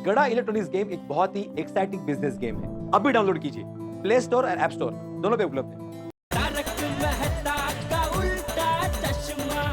गड़ा electronics game एक बहुत ही एक्साइटिंग बिजनेस गेम है। अभी डाउनलोड कीजिए, प्ले स्टोर और ऐप स्टोर दोनों पे उपलब्ध है। तारक मेहता का उल्टा चश्मा।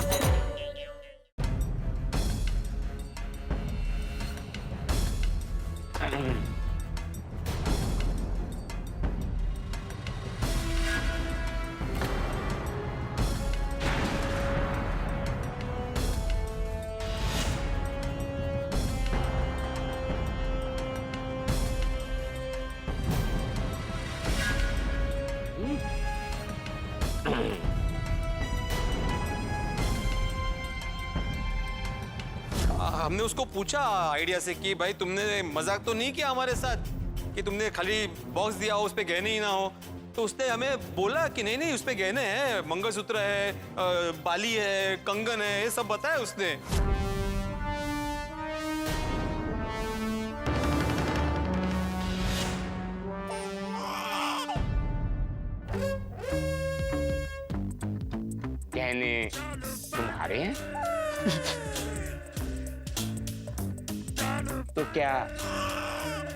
हमने उसको पूछा आइडिया से कि भाई तुमने मजाक तो नहीं किया हमारे साथ कि तुमने खाली बॉक्स दिया हो उस पे गहने ही ना हो। तो उसने हमें बोला कि नहीं नहीं उस पे गहने हैं, मंगलसूत्र है, बाली है, कंगन है, ये सब बताया उसने। गहने तुम्हारे हैं? तो क्या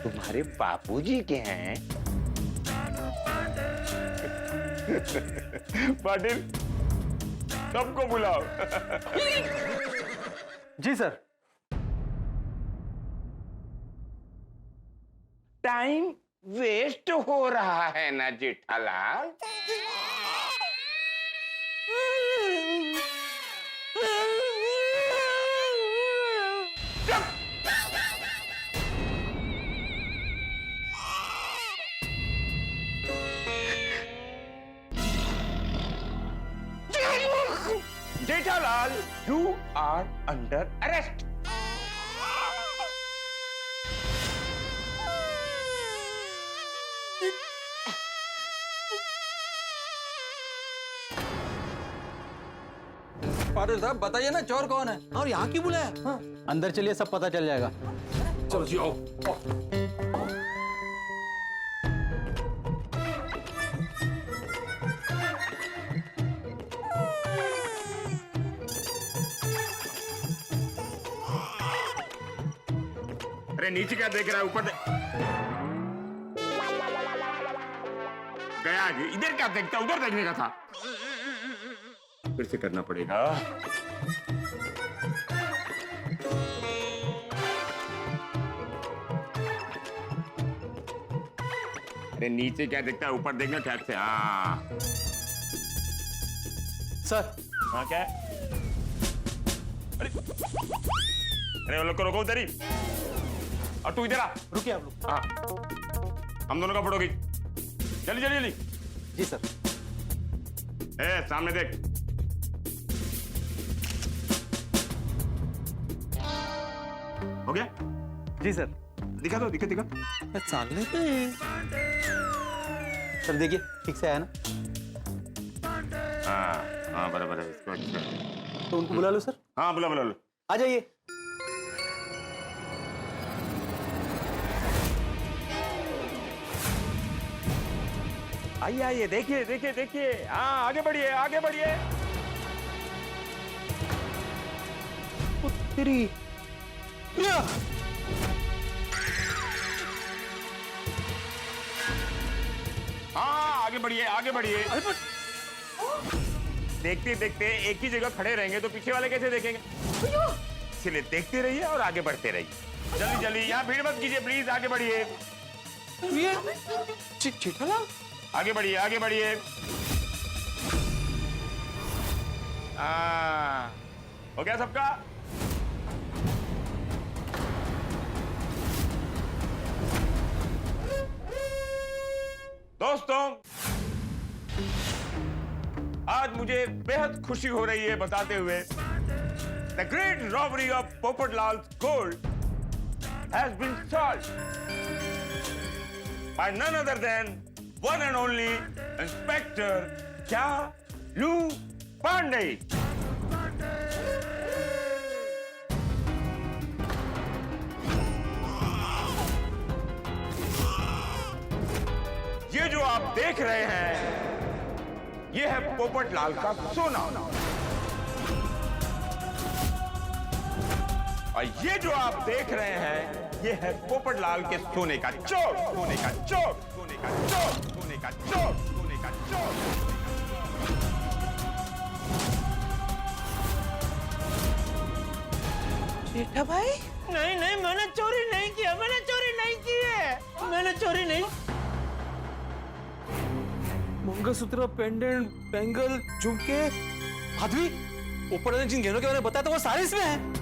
तुम्हारे बापूजी के हैं? पाटिल, सबको बुलाओ। जी सर। टाइम वेस्ट हो रहा है ना Jethalal? Jethalal, you are under arrest. Patil साहब बताइए ना चोर कौन है और यहाँ क्यों बुलाया? हाँ। अंदर चलिए, सब पता चल जाएगा। चलो जी आओ। अरे नीचे क्या देख रहा है, ऊपर गया जी। इधर क्या देखता, उधर देखने का था। फिर से करना पड़ेगा। अरे नीचे क्या देखता है, ऊपर देखना ठीक से। हाँ सर। हाँ क्या है? अरे वो लोग को रोको उधर ही। और तू इधर आ। रुकिए आप लोग। हाँ हम दोनों का फोटो खींच। जल्दी जल्दी जल्दी। जी सर। ए सामने देख। हो गया? जी सर। दिखा दो, दिखा दिखा। सामने पे सर देखिए ठीक से आया ना? हाँ हाँ बराबर है। इसको अच्छा। तो उनको बुला लो सर। हाँ बुला बुला लो। आ जाइए। आइए आइए, देखिए देखिए देखिए। हाँ आगे बढ़िए, आगे बढ़िए। तेरी हाँ आगे बढ़िए, आगे बढ़िए। देखते देखते एक ही जगह खड़े रहेंगे तो पीछे वाले कैसे देखेंगे? इसलिए देखते रहिए और आगे बढ़ते रहिए। जल्दी जल्दी, यहाँ भीड़ मत कीजिए प्लीज, आगे बढ़िए। जेठालाल आगे बढ़िए, आगे बढ़िए। हो गया सबका? दोस्तों आज मुझे बेहद खुशी हो रही है बताते हुए the great robbery of Popatlal's gold has been solved by none other than one and only inspector Chalu Pandey. ये जो आप देख रहे हैं ये है पोपटलाल का सोना, और ये जो आप देख रहे हैं ये है पोपटलाल के सोने का चोर, सोने का चोर, सोने का चोर, सोने का चोर, सोने का चोर। जेठा भाई, नहीं नहीं, मैंने चोरी नहीं किया, मैंने चोरी नहीं की है, मैंने चोरी नहीं। मंगलसूत्र, पेंडेंट, बैंगल, झुमके, माधवी, ऊपर वाले जिन गहनों के बारे में बताया था वो सारे इसमें है।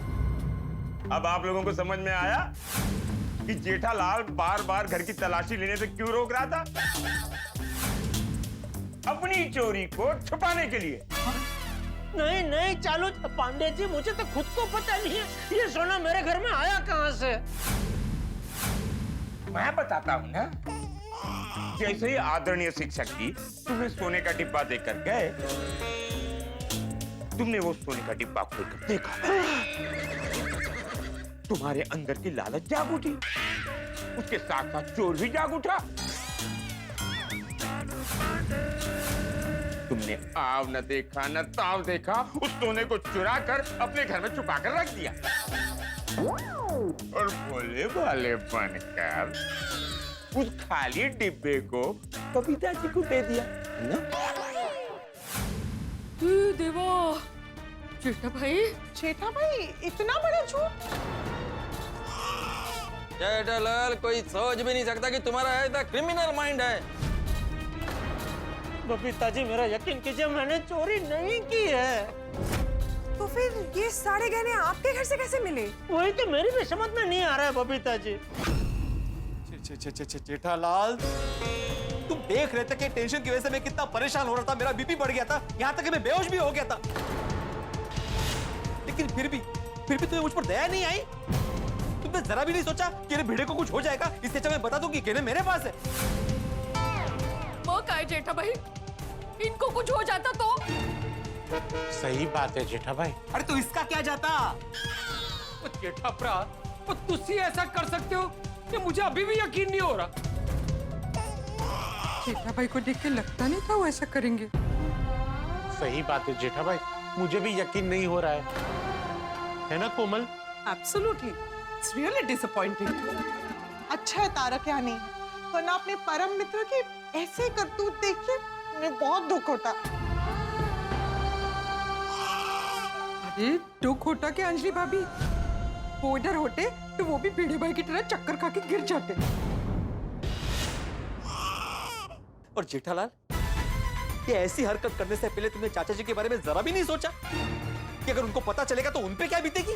अब आप लोगों को समझ में आया कि जेठालाल बार बार घर की तलाशी लेने से क्यों रोक रहा था? अपनी चोरी को छुपाने के लिए। नहीं नहीं चालू पांडे जी, मुझे तो खुद को पता नहीं है ये सोना मेरे घर में आया कहाँ से। मैं बताता हूँ ना। जैसे ही आदरणीय शिक्षक जी तुम्हें सोने का डिब्बा देकर गए, तुमने वो सोने का डिब्बा खोलकर देखा। तुम्हारे अंदर की लालच जाग उठी, उसके साथ साथ चोर भी जाग उठा। तुमने आव न देखा न ताव देखा, उस सोने को चुरा कर अपने घर में छुपा कर रख दिया और भोले भाले बनकर उस खाली डिब्बे को बबीता जी को दे दिया ना? देवा, जेठा भाई, इतना बड़ा झूठ। जेठालाल कोई सोच भी नहीं सकता कि तुम्हारा ऐसा क्रिमिनल माइंड है। बबीता जी, मेरा यकीन कीजिए, मैंने चोरी नहीं की है। तो फिर ये सारे गहने आपके घर से कैसे मिले? वही तो मेरी भी समझ में नहीं आ रहा है बबीता जी। जेठालाल, तुम देख रहे थे कि टेंशन की वजह से मैं कितना परेशान हो रहा था, मेरा बीपी बढ़ गया था, यहाँ तक कि मैं बेहोश भी हो गया था। लेकिन फिर भी तुम्हें मुझ पर दया नहीं आई। तुमने जरा भी नहीं सोचा कि अरे भिड़े को कुछ हो जाएगा, इससे अच्छा मैं बता दूं कि गहने मेरे पास है। वो काय जेठा भाई, इनको कुछ हो जाता तो? सही बात है जेठा भाई। अरे तो इसका क्या जाता? जेठा भरा, वो तुसी ऐसा कर सकते हो? ये मुझे अभी भी यकीन नहीं हो रहा। जेठा भाई को देख के लगता नहीं था वो ऐसा करेंगे। सही बात है जेठा भाई, मुझे भी यकीन नहीं हो रहा है ना कोमल? Absolutely, it's really disappointing. अच्छा है तारक यहाँ नहीं है, वरना अपने परम मित्र की ऐसे करतूत देख के मुझे बहुत दुख होता। अरे दुख होता कि अंजलि भाभी, वो इधर होते तो वो भी भिड़े भाई की तरह चक्कर खा के गिर जाते। और जेठालाल, ये ऐसी हरकत करने से पहले तुमने चाचा जी के बारे में जरा भी नहीं सोचा कि अगर उनको पता चलेगा तो उन पे क्या बीतेगी?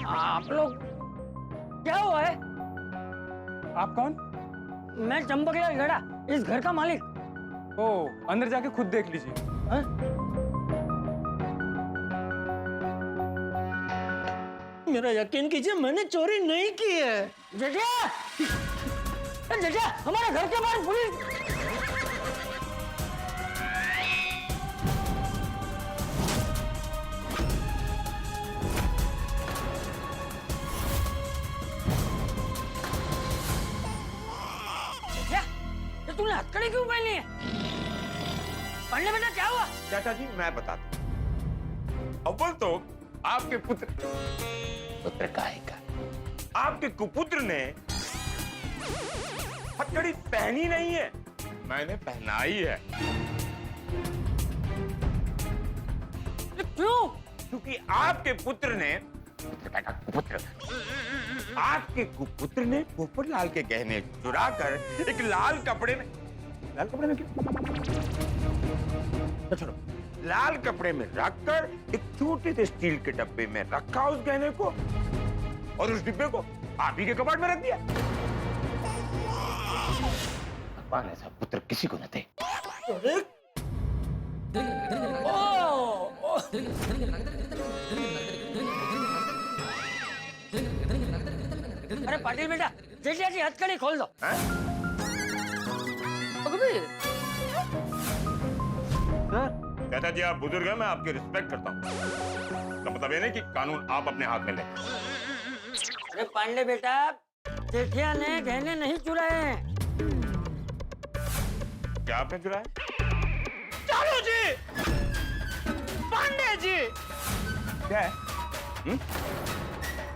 आप लोग क्या हुआ है? आप कौन? मैं चंपकलाल गड़ा, इस घर का मालिक। ओ, अंदर जाके खुद देख लीजिए। हाँ? मेरा यकीन कीजिए, मैंने चोरी नहीं की है। जेठा, जेठा, हमारे घर के बाहर पुलिस। तूने हथकड़ी क्यों पहनी है? पढ़ने बेटा क्या हुआ? चाचा जी मैं बताता हूँ। अव्वल तो आपके पुत्र काहे का, आपके कुपुत्र ने हथकड़ी पहनी नहीं है, मैंने पहनाई है। क्यों? क्योंकि आपके पुत्र ने आपके कुपुत्र ने पोपटलाल के गहने चुरा कर एक लाल कपड़े में क्यों? छोड़ो, लाल कपड़े में रखकर एक छोटे से स्टील के डब्बे में रखा उस गहने को और उस डिब्बे को आप ही के कबाड़ में रख दिया। भगवान ऐसा पुत्र किसी को न दे। अरे पाटिल बेटा, जेठा जी हथकड़ी खोल दो। चाचा जी आप बुजुर्ग हैं, मैं आपकी रिस्पेक्ट करता हूँ। तो मतलब ये नहीं कि कानून आप अपने हाथ में लें। अरे पांडे बेटा, जेठिया ने गहने नहीं चुराए हैं। क्या आपने चुराया? चालू जी, पांडे जी, क्या है?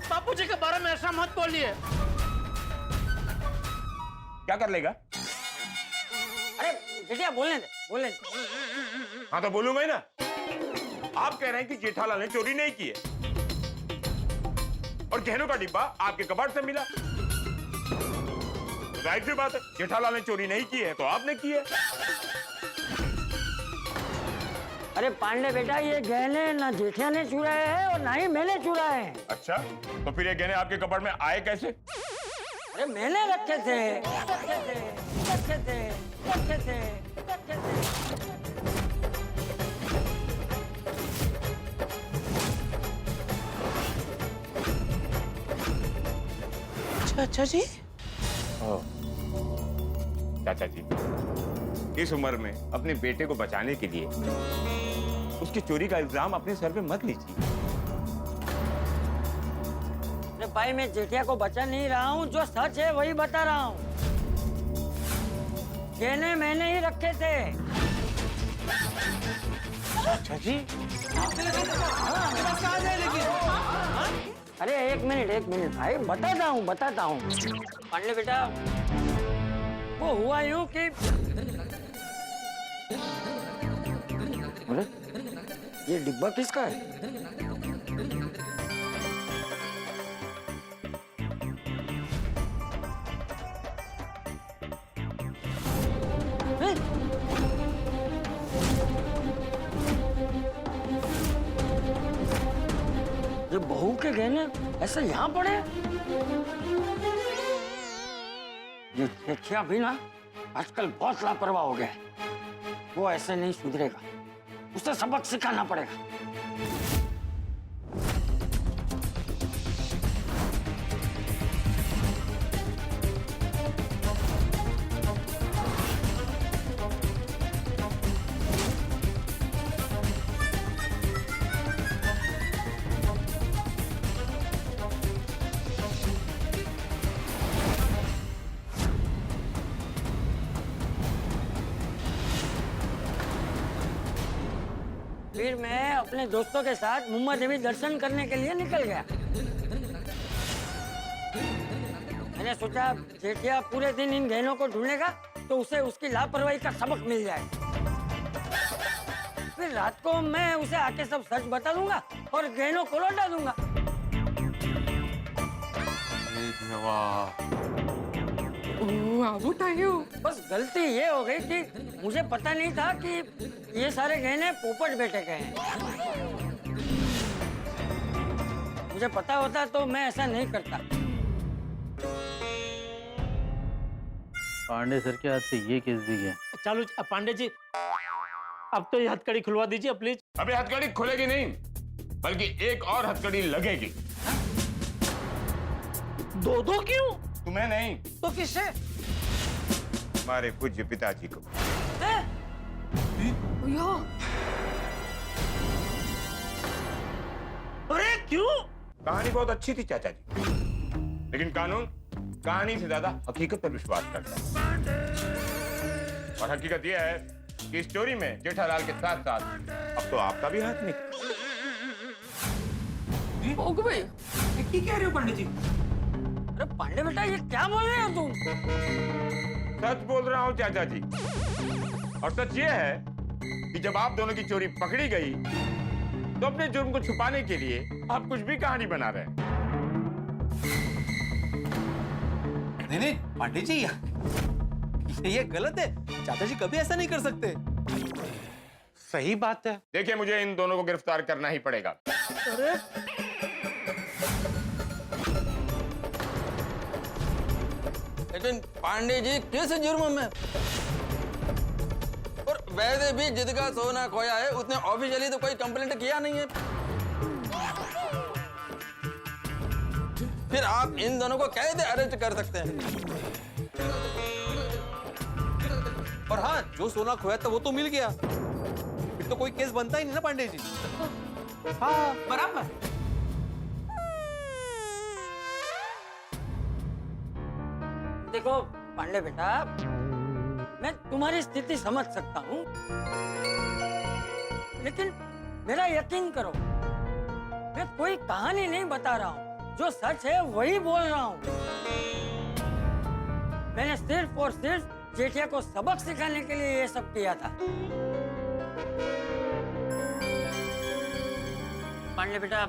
बापूजी के बारे में ऐसा मत बोलिए। क्या कर लेगा? अरे जेठिया बोलने दे। हाँ तो बोलूंगा ही ना। आप कह रहे हैं कि जेठालाल ने चोरी नहीं की है और गहनों का डिब्बा आपके कबाड़ से मिला। जाहिर सी बात है, जेठालाल ने चोरी नहीं की है तो आपने की है। अरे पांडे बेटा, ये गहने ना जेठिया ने चुराए हैं और ना ही मैंने चुराए हैं। अच्छा, तो फिर ये गहने आपके कबाड़ में आए कैसे? अरे मैंने रखे थे। चाचा जी, चाचा जी, इस उम्र में अपने बेटे को बचाने के लिए उसकी चोरी का इल्जाम अपने सर पे मत लीजिए। अरे भाई, मैं जेठिया को बचा नहीं रहा हूँ, जो सच है वही बता रहा हूँ। गहने मैंने ही रखे थे। चाचा जी, अरे एक मिनट भाई, बताता हूँ। पांडे बेटा, वो हुआ यूं कि अरे ये डिब्बा किसका है? हैं? ये बहू के गहने ऐसे यहाँ पड़े? ये जेठिया भी ना आजकल बहुत लापरवाह हो गया है। वो ऐसे नहीं सुधरेगा, उसे सबक सिखाना पड़ेगा। फिर मैं अपने दोस्तों के साथ मुम्मा देवी दर्शन करने के लिए निकल गया। मैंने सोचा जेठिया पूरे दिन इन गहनों को ढूंढेगा तो उसे उसकी लापरवाही का सबक मिल जाए। फिर रात को मैं उसे आके सब सच बता दूंगा और गहनों को लौटा दूंगा। बस गलती ये हो गई कि मुझे पता नहीं था कि ये सारे गहने पोपट बेटे के हैं। मुझे पता होता तो मैं ऐसा नहीं करता। पांडे सर के हाथ से ये केस भी गया। चलो पांडे जी, अब तो ये हथकड़ी खुलवा दीजिए प्लीज। अबे हथकड़ी खुलेगी नहीं, बल्कि एक और हथकड़ी लगेगी। दो क्यों? तुम्हें नहीं तो किससे? हमारे पूज्य पिताजी को। अरे क्यों? कहानी बहुत अच्छी थी चाचा जी, लेकिन कानून कहानी से ज्यादा हकीकत पर विश्वास करता है। और हकीकत यह है कि इस चोरी में जेठालाल के साथ साथ अब तो आपका भी हाथ निकला। ठीक कह रहे हो पंडित जी। अरे पांडे बेटा, ये क्या बोल रहे हो तुम? सच बोल रहा हूँ चाचा जी। और सच ये है कि जब आप दोनों की चोरी पकड़ी गई तो अपने जुर्म को छुपाने के लिए आप कुछ भी कहानी बना रहे हैं। नहीं पांडे जी, ये गलत है। चाचा जी कभी ऐसा नहीं कर सकते। सही बात है। देखिए, मुझे इन दोनों को गिरफ्तार करना ही पड़ेगा। अरे लेकिन पांडे जी किस जुर्म में? और वैसे भी जिसका सोना खोया है उसने ऑफिशियली तो कोई कंप्लेंट किया नहीं है। फिर आप इन दोनों को कैसे अरेस्ट कर सकते हैं? और हाँ, जो सोना खोया था वो तो मिल गया, फिर तो कोई केस बनता ही नहीं ना पांडे जी। हाँ बराबर। देखो पांडे बेटा, मैं तुम्हारी स्थिति समझ सकता हूँ, लेकिन मेरा यकीन करो, मैं कोई कहानी नहीं बता रहा हूँ, जो सच है वही बोल रहा हूँ। मैंने सिर्फ और सिर्फ जेठिया को सबक सिखाने के लिए ये सब किया था। पांडे बेटा,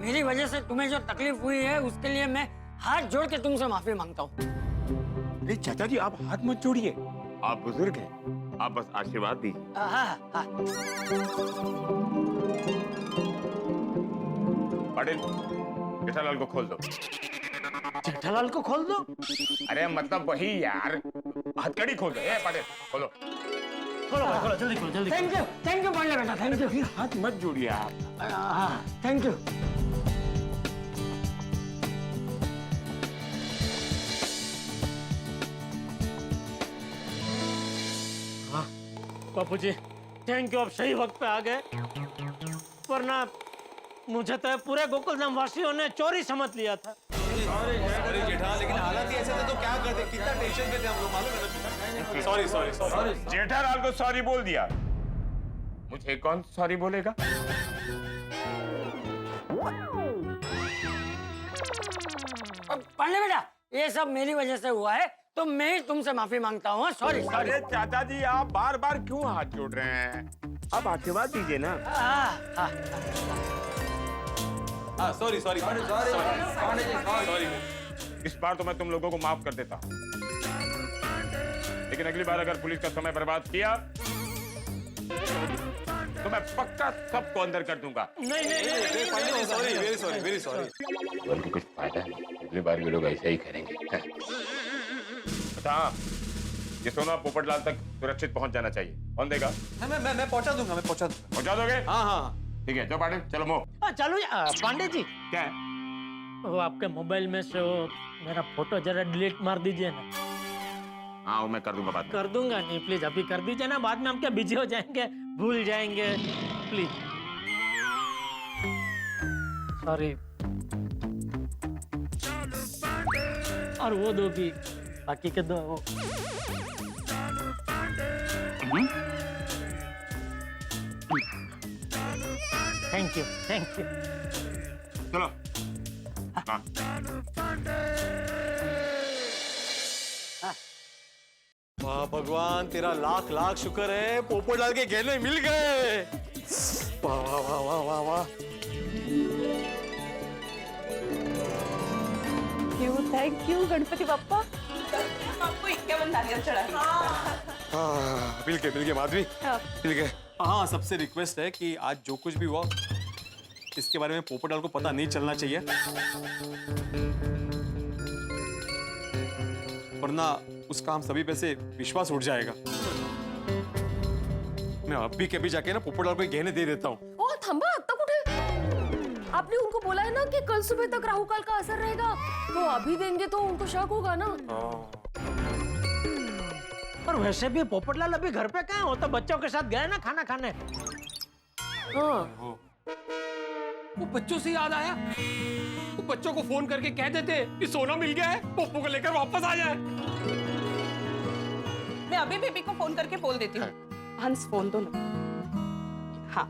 मेरी वजह से तुम्हें जो तकलीफ हुई है उसके लिए मैं हाथ जोड़ के तुमसे माफी मांगता हूँ। अरे चाचा जी, आप हाथ मत जोड़िए, आप बुजुर्ग हैं, आप बस आशीर्वाद दीजिए। हाँ। पाटिल, जेठालाल को खोल दो। जेठालाल को खोल दो? अरे मतलब वही यार, हथकड़ी खोल दो। ए पाटिल, खोलो। खोलो भाई, खोलो, जल्दी खोलो, जल्दी। थैंक यू पांडे बेटा, थैंक यू। हाथ मत जोड़िए आप। हाँ, thank you. Bapu ji, thank you, आप सही वक्त पे आ गए, वरना मुझे तो पूरे गोकुलधाम वासियों ने चोरी समझ लिया था। सॉरी जेठालाल, लेकिन हालात ही ऐसे थे तो क्या करते, कितना टेंशन में थे हम लोग, मालूम है ना? सॉरी। जेठालाल को सॉरी बोल दिया, मुझे कौन सॉरी बोलेगा? पांडे बेटा, ये सब मेरी वजह से हुआ है, तो मैं ही तुमसे माफी मांगता हूँ। सॉरी। अरे चाचा जी, आप बार बार क्यों हाथ जोड़ रहे हैं? आप आशीर्वाद दीजिए ना। सॉरी। इस बार तो मैं तुम लोगों को माफ कर देता हूँ, लेकिन अगली बार अगर पुलिस का समय बर्बाद किया तो मैं पक्का सबको अंदर कर दूंगा। Very sorry. उनको कुछ फायदा नहीं, अगली बार ये लोग ऐसा ही करेंगे। अच्छा, ये सोना पोपटलाल तक सुरक्षित पहुंच जाना चाहिए। कौन देगा? मैं पहुंचा दूंगा, पहुंचा दोगे? हाँ। ठीक है, चलो पाटिल, चलो मो। चलो पांडे जी, क्या है? वो आपके मोबाइल में से वो मेरा फोटो जरा डिलीट मार दीजिए ना। हाँ, वो मैं कर दूंगा बात। कर दूंगा नहीं, प्लीज अभी कर दीजिए ना, बाद में हम क्या बिजी हो जाएंगे, भूल जाएंगे, प्लीज। सॉरी। और वो दो भी, बाकी के दो वो। Thank you. चलो। हाँ। वाह भगवान, तेरा लाख लाख शुक्र है, पोपटलाल के गहने मिल गए। वाह। Thank you Ganpati Bappa. आपको इक्यावन नारियल चढ़ाए। मिल गए माधवी, मिल गए। हाँ, सबसे रिक्वेस्ट है कि आज जो कुछ भी हुआ इसके बारे में पोपटलाल को पता नहीं चलना चाहिए, वरना उसका हम सभी पे से विश्वास उठ जाएगा। मैं अभी के भी जाके ना पोपटलाल को गहने दे देता हूँ। ओ थांबा, आता कुठे? आपने उनको बोला है ना कि कल सुबह तक राहु काल का असर रहेगा, तो अभी देंगे तो उनको शक होगा ना। और वैसे भी पोपटलाल अभी घर पे कहाँ, वो तो बच्चों के साथ गए ना खाना खाने। हाँ। वो बच्चों से याद आया, वो बच्चों को फोन करके कह देते कि सोना मिल गया है, पप्पू को लेकर वापस आ जाए। मैं अभी बेबी को फोन करके बोल देती हूँ। हंस, फोन दो ना। हाँ।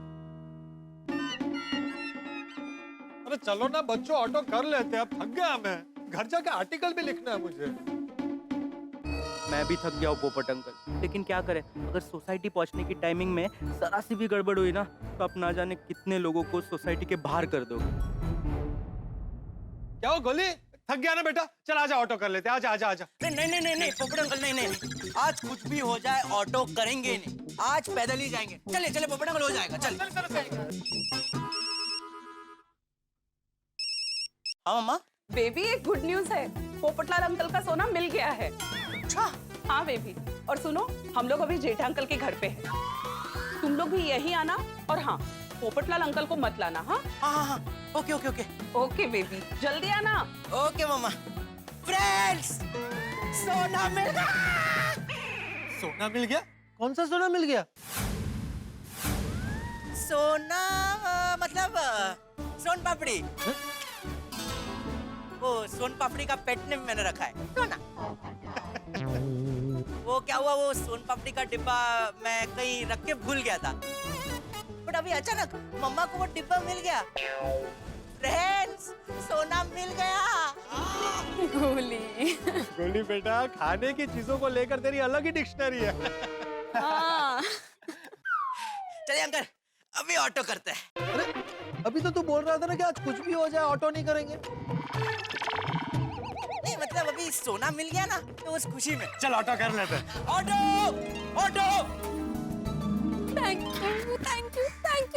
अरे चलो ना बच्चों, ऑटो कर लेते हैं, अब थक गया मैं, घर जाके आर्टिकल भी लिखना है मुझे। मैं भी थक गया हूँ पोपट अंकल, लेकिन क्या करें, अगर सोसाइटी पहुँचने की टाइमिंग में जरा सी भी गड़बड़ हुई ना, तो आप ना जाने कितने लोगों को सोसाइटी के बाहर कर दोगे। क्या हो गोली, थक गया ना बेटा, चल आजा ऑटो कर लेते हैं, आजा। नहीं पोपट अंकल, नहीं, आज कुछ भी हो जाए ऑटो करेंगे नहीं, आज पैदल ही जाएंगे। चले पोपट अंकल, हो जाएगा। चल। हाँ मम्मा। बेबी, एक गुड न्यूज है, पोपटलाल अंकल का सोना मिल गया है। अच्छा? हाँ बेबी, और सुनो, हम लोग अभी जेठा अंकल के घर पे हैं। तुम लोग भी यही आना, और हाँ, पोपटलाल अंकल को मत लाना। हाँ। ओके। ओके बेबी, जल्दी आना। ओके मम्मा। फ्रेंड्स, सोना मिल गया। सोना मिल गया? कौन सा सोना मिल गया? सोना मतलब सोन पापड़ी। वो सोन पापड़ी का पेट नेम मैंने रखा है, सोना। वो क्या हुआ, वो सोन पापड़ी का डिब्बा मैं कहीं रख के भूल गया था, बट अभी अचानक मम्मा को वो डिब्बा मिल गया। फ्रेंड्स, सोना मिल गया। गोली। गोली बेटा, खाने की चीजों को लेकर तेरी अलग ही डिक्शनरी है। हाँ। चलिए अंकल, अभी ऑटो करते हैं। अरे अभी तो तू बोल रहा था ना कि आज कुछ भी हो जाए ऑटो नहीं करेंगे। नहीं मतलब अभी सोना मिल गया ना, तो उस खुशी में। चल ऑटो कर लेते हैं। Auto auto. थैंक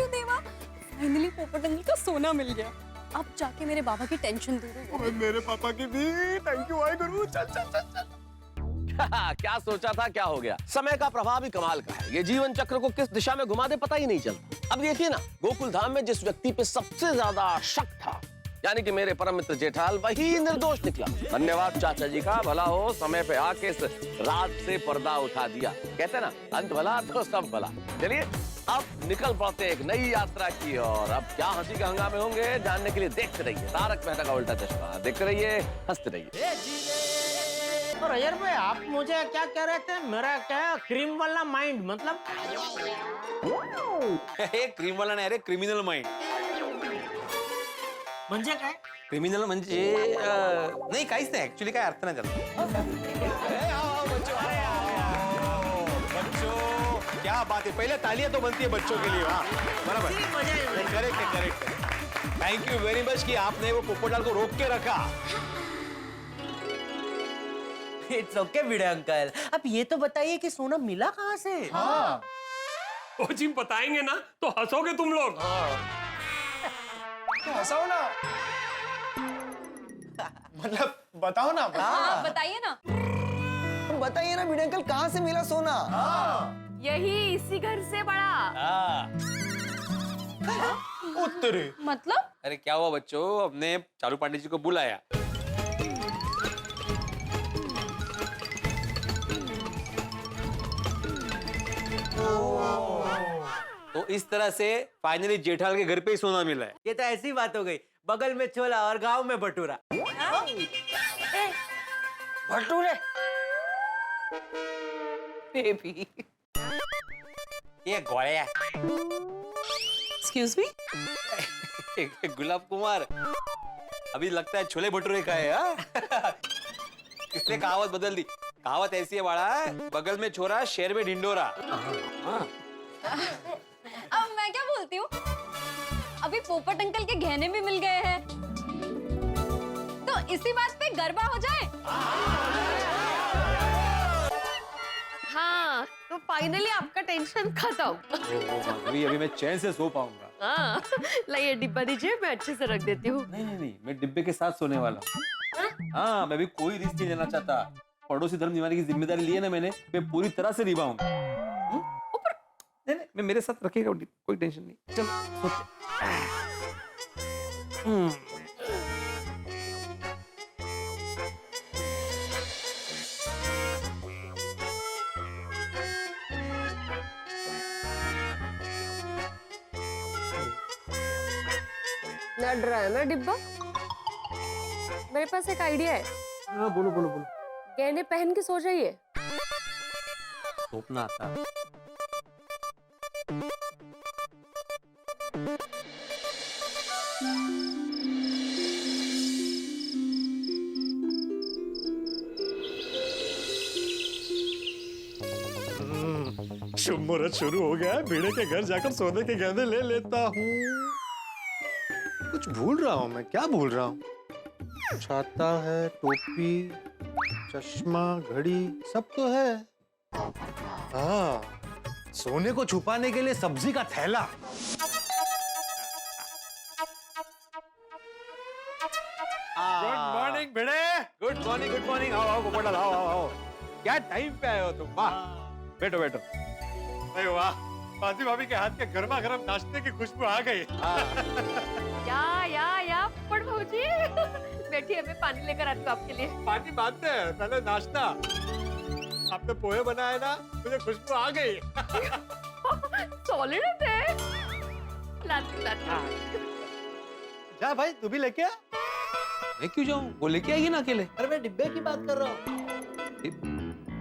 यू देवा। फाइनली पोपट अंकल का सोना मिल गया। अब जाके मेरे बाबा की टेंशन दूर हो गई। मेरे पापा की भी थैंक यू। आई गुरु, चल चल चल चल। क्या सोचा था, क्या हो गया? समय का प्रभाव ही कमाल का है। ये जीवन चक्र को किस दिशा में घुमा दे पता ही नहीं चलता। अब देखिए ना, गोकुल धाम में जिस व्यक्ति पे सबसे ज्यादा शक था, यानी कि मेरे परम मित्र जेठाल, वही निर्दोष निकला। धन्यवाद चाचा जी का, भला हो समय पे आके इस रात से पर्दा उठा दिया। कहते ना, अंत भला तो सब भला। चलिए अब निकल पड़ते एक नई यात्रा की और अब क्या हंसी के हंगामे होंगे जानने के लिए देखते रहिए तारक मेहता का उल्टा चश्मा। देखते रहिए, हंसते रहिए। और अयर भाई, आप मुझे क्या कह रहे थे? मेरा क्या क्रीम वाला माइंड मतलब? क्रीम वाला नाही रे, क्रिमिनल माइंड. म्हणजे काय? क्रिमिनल म्हणजे नाही, काहीच नाही. ऍक्च्युली काय अर्थ नाही त्याला. बच्चों, क्या बात है. पहले तालियां तो बनती है बच्चों के लिए. हाँ बराबर, करेक्ट है, करेक्ट है. थैंक यू वेरी मच कि आपने वो पोपटलाल को रोक के रखा. It's okay Bhide uncle. अब ये तो बताइए कि सोना मिला कहाँ से? हाँ वो जी बताएंगे ना तो हंसोगे तुम लोग. तो हंसाओ ना, मतलब बताओ ना. हाँ, बताइए ना. बताइए ना भिड़े अंकल, कहाँ से मिला सोना? यही इसी घर से बड़ा. उत्तरी मतलब? अरे क्या हुआ बच्चों, हमने चारू पांडे जी को बुलाया. तो इस तरह से फाइनली जेठाल के घर पे ही सोना मिला है. ये तो ऐसी बात हो गई, बगल में छोला और गांव में भटूरा. भटूरे बेबी. ये गोळ्या. Excuse me. गुलाब कुमार, अभी लगता है छोले भटूरे का है. हाँ? इसने कहावत बदल दी. कहावत ऐसी है बाड़ा, बगल में छोरा शेर में ढिंडोरा. अब मैं क्या बोलती हूँ, अभी पोपट अंकल के गहने भी मिल गए हैं, तो इसी बात पे गरबा हो जाए. हाँ, तो फाइनली आपका टेंशन खत्म. अभी मैं चैन से सो पाऊंगा. हाँ, लाइए डिब्बा दीजिए, मैं अच्छे से रख देती हूँ. नहीं, मैं डिब्बे के साथ सोने वाला हूँ. हाँ, मैं भी कोई रिस्क नहीं लेना चाहता. पड़ोसी धर्म निभाने की जिम्मेदारी ली है ना मैंने, मैं पूरी तरह से निभाऊंगा. नहीं, मैं मेरे साथ रखेगा, कोई टेंशन नहीं. चलो लड़ रहा है ना डिब्बा. मेरे पास एक आइडिया है. हाँ, बोलो बोलो बोलो. गहने पहन के सो जाइए. सपना आता. शुभ मुहूर्त शुरू हो गया है. भिड़े के घर जाकर सोने के गहने ले लेता हूँ. कुछ भूल रहा हूँ मैं. क्या भूल रहा हूँ? छाता है, टोपी, चश्मा, घड़ी, सब तो है. हाँ, सोने को छुपाने के लिए सब्जी का थैला. Good morning Bhide. Good morning, good morning. आओ आओ पोपटलाल, आओ आओ आओ. क्या टाइम पे आए हो तुम. वाह, बैठो बैठो. अरे वाह, बाजी भाभी के हाथ के गर्मा गर्म नाश्ते की खुशबू आ गई. या पोपट भाऊजी. बैठिए, मैं पानी लेकर आती हूँ आपके लिए. पानी बांधते हैं, पहले नाश्ता. आपने पोहे बनाए ना, मुझे खुशबू आ गई. सॉलिड है. लाती. जा भाई, तू भी लेके आ. मैं क्यों जाऊँ, वो लेके आएगी ना अकेले. अरे मैं डिब्बे की बात कर रहा हूँ.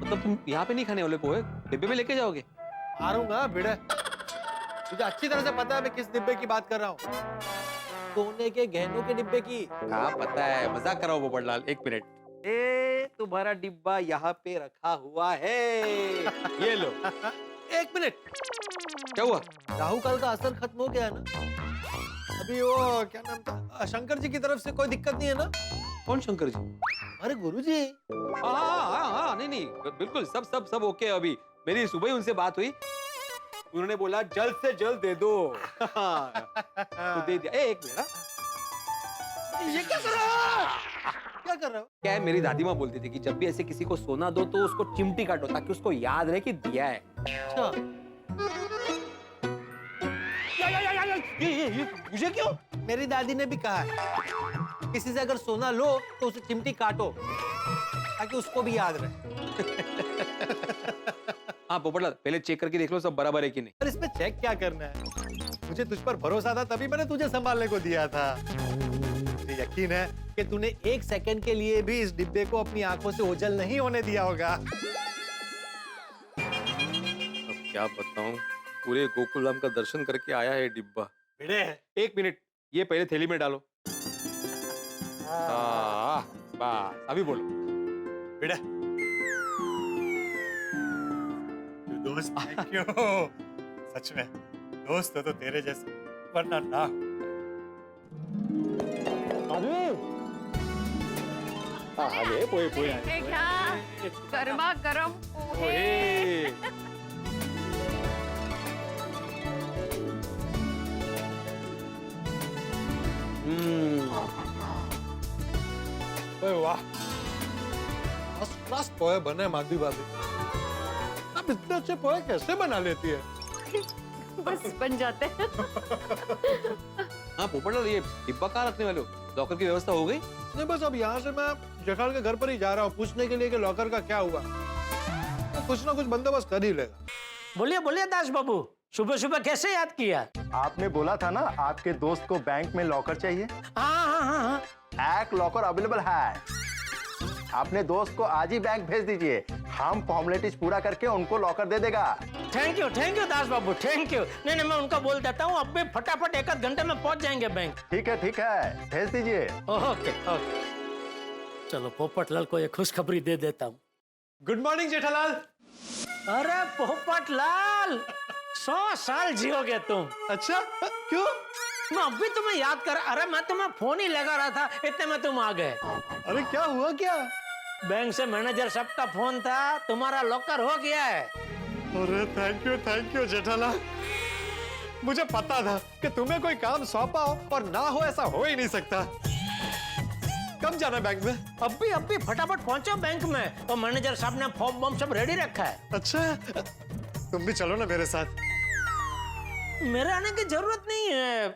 मतलब तुम यहाँ पे नहीं खाने वाले पोहे, डिब्बे में लेके जाओगे. मारूंगा भिड़े. तुझे अच्छी तरह से पता है मैं किस डिब्बे की बात कर रहा हूँ। सोने के गहनों के डिब्बे की। हाँ पता है, मजाक कर रहा हूँ पोपटलाल। एक मिनट, ए तुम्हारा डिब्बा यहाँ पे रखा हुआ है, ये लो। एक मिनट, क्या हुआ? राहु काल का असर खत्म हो गया है ना? अभी वो क्या नाम था, शंकर जी की तरफ से कोई दिक्कत नहीं है ना? कौन शंकर जी? अरे गुरुजी। हाँ, नहीं नहीं, बिल्कुल सब ओके। अभी मेरी सुबह ही उनसे बात हुई, उन्होंने बोला जल्द से जल्द दे दो। तो दे दिया। एक मिनट, ये क्या कर रहा हो? क्या कर रहे हो? क्या है, मेरी दादी माँ बोलती थी कि जब भी ऐसे किसी को सोना दो तो उसको चिमटी काटो ताकि उसको याद रहे कि दिया है। अच्छा। ये मुझे क्यों? मेरी दादी ने भी कहा है किसी से अगर सोना लो तो उसे चिमटी काटो ताकि उसको भी याद रहे। हाँ पोपटलाल, पहले चेक करके देख लो सब बराबर है कि नहीं। पर इसमें चेक क्या करना है? मुझे तुझ पर भरोसा था तभी मैंने तुझे संभालने को दिया था। मुझे यकीन है कि तूने एक सेकंड के लिए भी इस डिब्बे को अपनी आंखों से ओझल नहीं होने दिया होगा। अब क्या बताऊं, पूरे गोकुल धाम का दर्शन करके आया है डिब्बा। भिड़े, एक मिनट, ये पहले थैली में डालो। बस अभी बोलो। भिड़े। दोस्त थैंक यू। सच में दोस्त हो तो तेरे जैसे, वरना ना। अरे पोए पोए गर्मा गर्म वाह, फर्स्ट क्लास पोए बने माधवी भाभी। आप इतने अच्छे पोए कैसे बना लेती है? बस बन जाते हैं। हाँ पोपटलाल, ये डिब्बा कहाँ रखने वाले हो? लॉकर की व्यवस्था हो गई? नहीं, बस अब यहाँ से मैं जेठाल के घर पर ही जा रहा हूँ पूछने के लिए कि लॉकर का क्या हुआ। तो कुछ ना कुछ बंदोबस्त कर ही लेगा। बोलिए बोलिए दास बाबू, सुबह सुबह कैसे याद किया? आपने बोला था ना आपके दोस्त को बैंक में लॉकर चाहिए। हाँ। एक लॉकर अवेलेबल है। अपने दोस्त को आज ही बैंक भेज दीजिए, हम फॉर्मेलिटीज पूरा करके उनको लॉकर दे देगा। Thank you Das Babu, thank you. नहीं मैं उनको बोल देता हूँ, अब भी फटाफट एक आध घंटे में पहुंच जाएंगे बैंक। ठीक है, भेज दीजिए। ओके। चलो पोपटलाल को एक खुशखबरी दे देता हूँ। Good morning Jethalal. अरे पोपटलाल, 100 साल जियोगे तुम। अच्छा, क्यों? मैं अभी तुम्हें याद कर, अरे मैं तुम्हें फोन ही लगा रहा था, इतने में तुम आ गए। अरे क्या हुआ क्या? बैंक से मैनेजर साहब का फोन था, तुम्हारा लॉकर हो गया है। अरे थैंक यू जेठालाल। मुझे पता था कि तुम्हें कोई काम सौंपा हो और ना हो ऐसा हो ही नहीं सकता। कब जाना बैंक में? अभी फटाफट पहुंचो बैंक में, और मैनेजर साहब ने फॉर्म बम सब रेडी रखा है। अच्छा, तुम भी चलो ना मेरे साथ। मेरे आने की जरूरत नहीं है,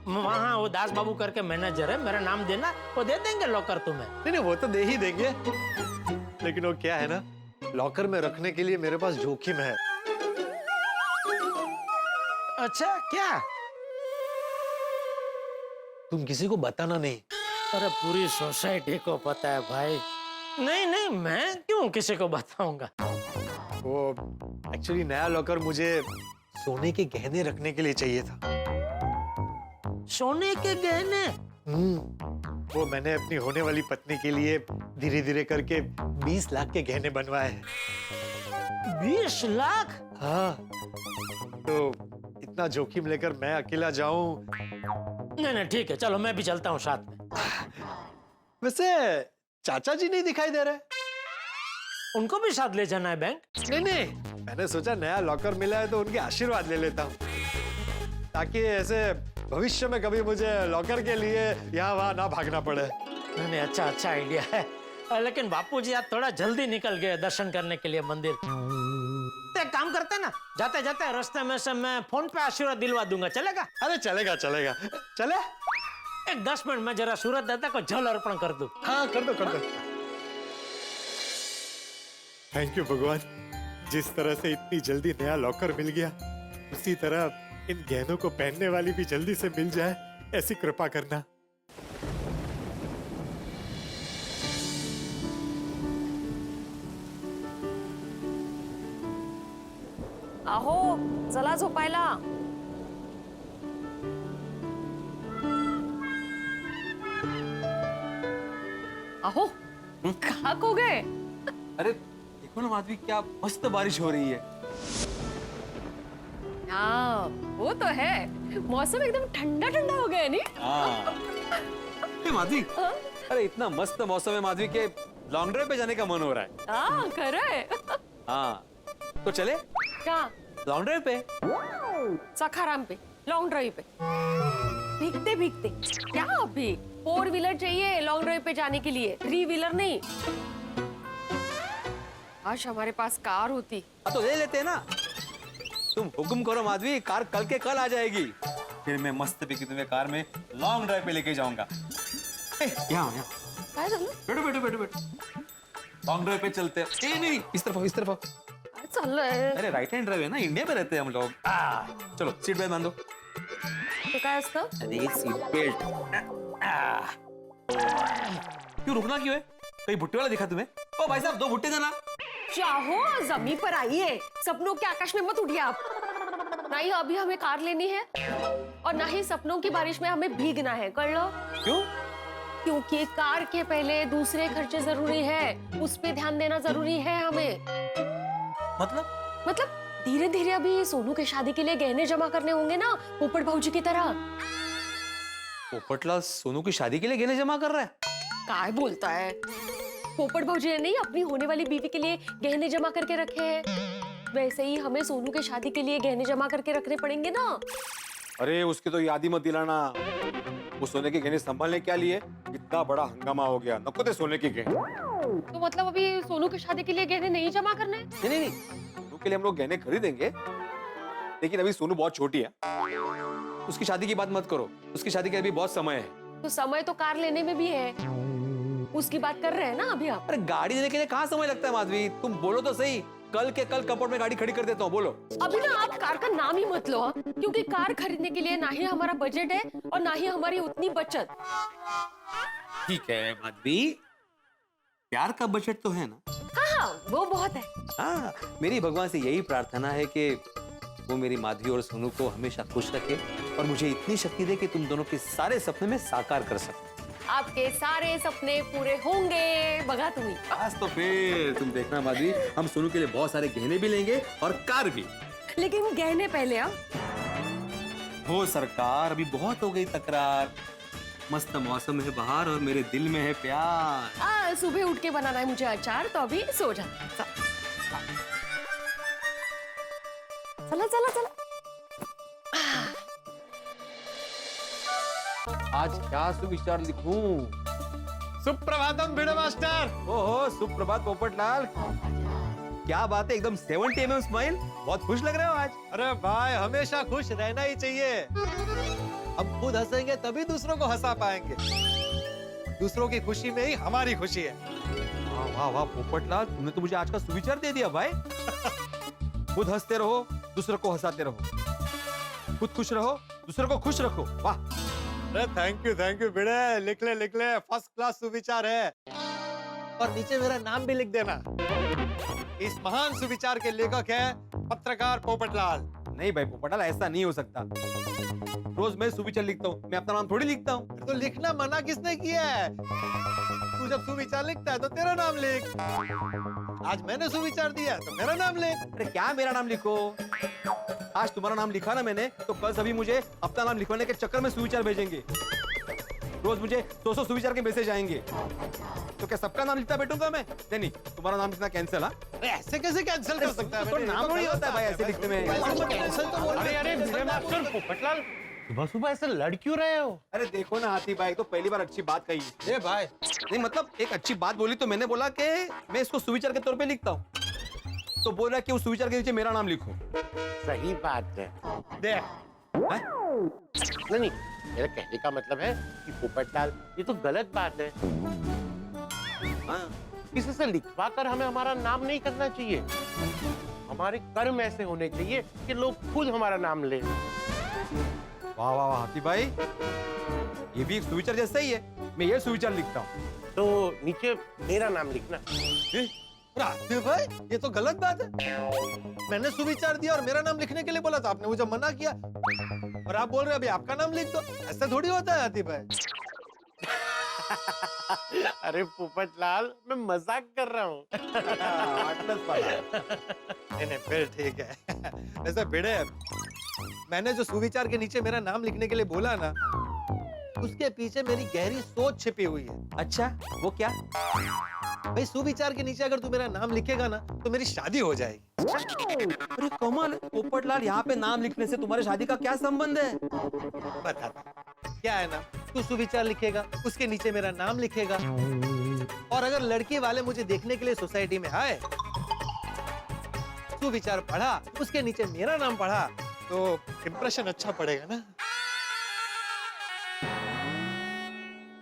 वहाँ वो दास बाबू करके मैनेजर है, मेरा नाम देना, वो दे देंगे लॉकर तुम्हें। नहीं वो तो दे ही देंगे, लेकिन वो क्या है ना, लॉकर में रखने के लिए मेरे पास जोखिम है। अच्छा, क्या? तुम किसी को बताना नहीं। अरे पूरी सोसाइटी को पता है भाई। नहीं मैं क्यों किसी को बताऊंगा। वो एक्चुअली नया लॉकर मुझे सोने के गहने रखने के लिए चाहिए था। सोने के गहने? वो मैंने अपनी होने वाली पत्नी के लिए धीरे धीरे करके 20 लाख के गहने बनवाए हैं। 20 लाख? हाँ, तो इतना जोखिम लेकर मैं अकेला जाऊं? नहीं ठीक है, चलो मैं भी चलता हूँ साथ में। वैसे चाचा जी नहीं दिखाई दे रहे। उनको भी साथ ले जाना है बैंक? नहीं, मैंने सोचा नया लॉकर मिला है तो उनके आशीर्वाद ले लेता हूँ, ताकि ऐसे भविष्य में कभी मुझे लॉकर के लिए यहाँ वहाँ ना भागना पड़े। नहीं, अच्छा आइडिया है। लेकिन बापूजी आज थोड़ा जल्दी निकल गए दर्शन करने के लिए मंदिर। तो एक काम करते ना, जाते जाते रास्ते में से मैं फोन पे आशीर्वाद दिलवा दूंगा, चलेगा? अरे चलेगा चले। एक 10 मिनट में जरा सूरज दादा को जल अर्पण कर दूं। हाँ कर दो। थैंक यू भगवान, जिस तरह से इतनी जल्दी नया लॉकर मिल गया, उसी तरह इन गहनों को पहनने वाली भी जल्दी से मिल जाए, ऐसी कृपा करना। अहो चला झोपायला. अहो कहाँ खो गए? अरे देखो ना माधवी, क्या मस्त बारिश हो रही है. हाँ वो तो है, मौसम एकदम ठंडा ठंडा हो गया नहीं? ए, माधवी, हाँ? अरे इतना मस्त मौसम है माधवी के लॉन्ग ड्राइव पे जाने का मन हो रहा है. हाँ खरा है. हाँ तो चले क्या? लॉन्ग ड्राइव पे. सखाराम पे लॉन्ग ड्राइव पे भीगते भीगते क्या? अभी 4 व्हीलर चाहिए लॉन्ग ड्राइव पे जाने के लिए, 3 व्हीलर नहीं. आज हमारे पास कार होती. हाँ तो ले लेते हैं ना. तुम हुक्म करो माधवी, कार कल के कल आ जाएगी. फिर मैं मस्त भी तुम्हें कार में लॉन्ग ड्राइव पे लेके जाऊंगा. यहाँ यहाँ काय झालं? बैठो बैठो बैठो बैठो. लॉन्ग ड्राइव पे चलते हैं. नहीं नहीं, इस तरफ आओ, इस तरफ आओ. काय चाललंय? अरे राइट हैंड ड्राइव है ना, इंडिया में रहते हैं हम लोग. चलो सीट बेल्ट बांधो. ते काय असतं? अरे सीट बेल्ट. क्यों रुकना क्यों है? कहीं भुट्टे वाला दिखा तुम्हें? ओ भाई साहब, 2 भुट्टे देना. चाहो जमीन पर आइए, सपनों के आकाश में मत उठिए आप. नहीं अभी हमें कार लेनी है और ना ही सपनों की बारिश में हमें भीगना है. कर लो. क्यों? क्योंकि कार के पहले दूसरे खर्चे जरूरी है, उस पे ध्यान देना जरूरी है हमें. मतलब धीरे धीरे अभी सोनू के शादी के लिए गहने जमा करने होंगे ना, पोपट भाऊजी की तरह. पोपटलाल सोनू की शादी के लिए गहने जमा कर रहा है. काय बोलता है? पोपट भाऊजी ने नहीं अपनी होने वाली बीवी के लिए गहने जमा करके रखे हैं, वैसे ही हमें सोनू के शादी के लिए गहने जमा करके रखने पड़ेंगे ना. अरे उसकी तो याद ही मत दिलाना. वो सोने के गहने संभालने क्या लिए इतना बड़ा हंगामा हो गया. नको थे सोने के गहने. तो मतलब अभी सोनू की शादी के लिए गहने नहीं जमा करने? नहीं नहीं नहीं, सोनू के लिए हम लोग गहने खरीदेंगे, लेकिन अभी सोनू बहुत छोटी है. उसकी शादी की बात मत करो, उसकी शादी के अभी बहुत समय है. तो समय तो कार लेने में भी है, उसकी बात कर रहे हैं ना अभी आप. अरे गाड़ी लेने के लिए कहाँ समय लगता है माधवी? तुम बोलो तो सही, कल के कल कपड़ में गाड़ी खड़ी कर देता हूँ. बोलो. अभी ना आप कार का नाम ही मत लो, हाँ? क्योंकि कार खरीदने के लिए ना ही हमारा बजट है और ना ही हमारी उतनी बचत. ठीक है माधवी, प्यार का बजट तो है ना. हाँ हाँ वो बहुत है. हाँ, मेरी भगवान से यही प्रार्थना है कि वो मेरी माधवी और सोनू को हमेशा खुश रखे और मुझे इतनी शक्ति दे कि तुम दोनों के सारे सपने में साकार कर सको. आपके सारे सपने पूरे होंगे, बघा तुम्ही. आज तो फिर तुम देखना माधवी, हम सोनू के लिए बहुत सारे गहने भी लेंगे और कार भी. लेकिन गहने पहले. हाँ हो सरकार, अभी बहुत हो गई तकरार. मस्त मौसम है बाहर और मेरे दिल में है प्यार. सुबह उठ के बनाना है मुझे अचार, तो अभी सो जा. चला चला चला. आज क्या सुविचार लिखूं? सुप्रभातम भिड़े मास्टर. ओहो सुप्रभात पोपटलाल, क्या बात है, एकदम 70 mm स्माइल. बहुत खुश लग रहे हो आज. अरे भाई, हमेशा खुश रहना ही चाहिए. हम खुद हंसेंगे तभी दूसरों को हंसा पाएंगे. दूसरों की खुशी में ही हमारी खुशी है. वाह वाह वाह पोपटलाल, तुमने तो मुझे आज का सुविचार दे दिया भाई. खुद हंसते रहो, दूसरों को हंसाते रहो. खुद खुश रहो, दूसरों को खुश रखो. वाह. अरे थैंक यू भिड़े. लिख ले, फर्स्ट क्लास सुविचार है. और नीचे मेरा नाम भी लिख देना. इस महान सुविचार के लेखक है पत्रकार पोपटलाल. नहीं भाई पोपटलाल, ऐसा नहीं हो सकता. रोज मैं सुविचार लिखता हूँ, मैं अपना नाम थोड़ी लिखता हूँ. तो लिखना मना किसने किया है? तू जब सुविचार लिखता है तो तेरा नाम लिख. आज मैंने सुविचार दिया तो मेरा नाम लिख. अरे क्या मेरा नाम लिखो? आज तुम्हारा नाम लिखा ना मैंने, तो कल सभी मुझे अपना नाम लिखवाने के चक्कर में सुविचार भेजेंगे. रोज मुझे 200 सुविचार के मैसेज आएंगे. तो क्या सबका नाम लिखता बैठूंगा मैं? नहीं, तुम्हारा नाम लिखना कैंसिल. ऐसे कैसे कैंसिल कर सकता है? तो नाम थोड़ी होता है भाई ऐसे लिखने में. अरे पोपटलाल, सुबह सुबह ऐसे लड़ क्यों रहे हो? अरे देखो ना हाथी भाई, तो पहली बार अच्छी बात कही. ए भाई, नहीं मतलब एक अच्छी बात बोली तो मैंने बोला कि मैं इसको सुविचार के तौर पे लिखता हूँ. तो बोल रहा कि उस सुविचार के नीचे मेरा नाम लिखो. सही बात है. देख. नहीं, मेरा कहने का मतलब है कि पोपटलाल, ये तो गलत बात है. किसी से लिखवा कर हमें हमारा नाम नहीं करना चाहिए. हमारे कर्म ऐसे होने चाहिए कि लोग खुद हमारा नाम ले. वाह वाह वाह हाथी भाई, ये भी एक सुविचार जैसा ही है. मैं ये सुविचार लिखता हूँ. तो नीचे मेरा नाम लिखना. अरे आतिफ भाई, ये तो गलत बात है। मैंने सुविचार दिया और मेरा नाम लिखने के लिए बोला था, आपने मुझे मना किया और आप बोल रहे हैं अभी आपका नाम लिख दो। ऐसा थोड़ी होता है आतिफ भाई। अरे पोपटलाल, मैं मजाक कर रहा हूँ। नहीं फिर ठीक है। वैसे भिड़े, मैंने जो सुविचार के नीचे मेरा नाम लिखने के लिए बोला ना, उसके पीछे मेरी गहरी सोच छिपी हुई है। अच्छा, वो क्या? भाई सुविचार के नीचे अगर तू मेरा नाम लिखेगा ना तो मेरी शादी हो जाएगी। अरे कमाल है पोपटलाल, यहाँ पे नाम लिखने से तुम्हारे शादी का क्या संबंध है? बता क्या है ना, तू सुविचार लिखेगा, उसके नीचे मेरा नाम लिखेगा, और अगर लड़की वाले मुझे देखने के लिए सोसाइटी में आए, सुविचार पढ़ा, उसके नीचे मेरा नाम पढ़ा, तो इंप्रेशन अच्छा पड़ेगा ना।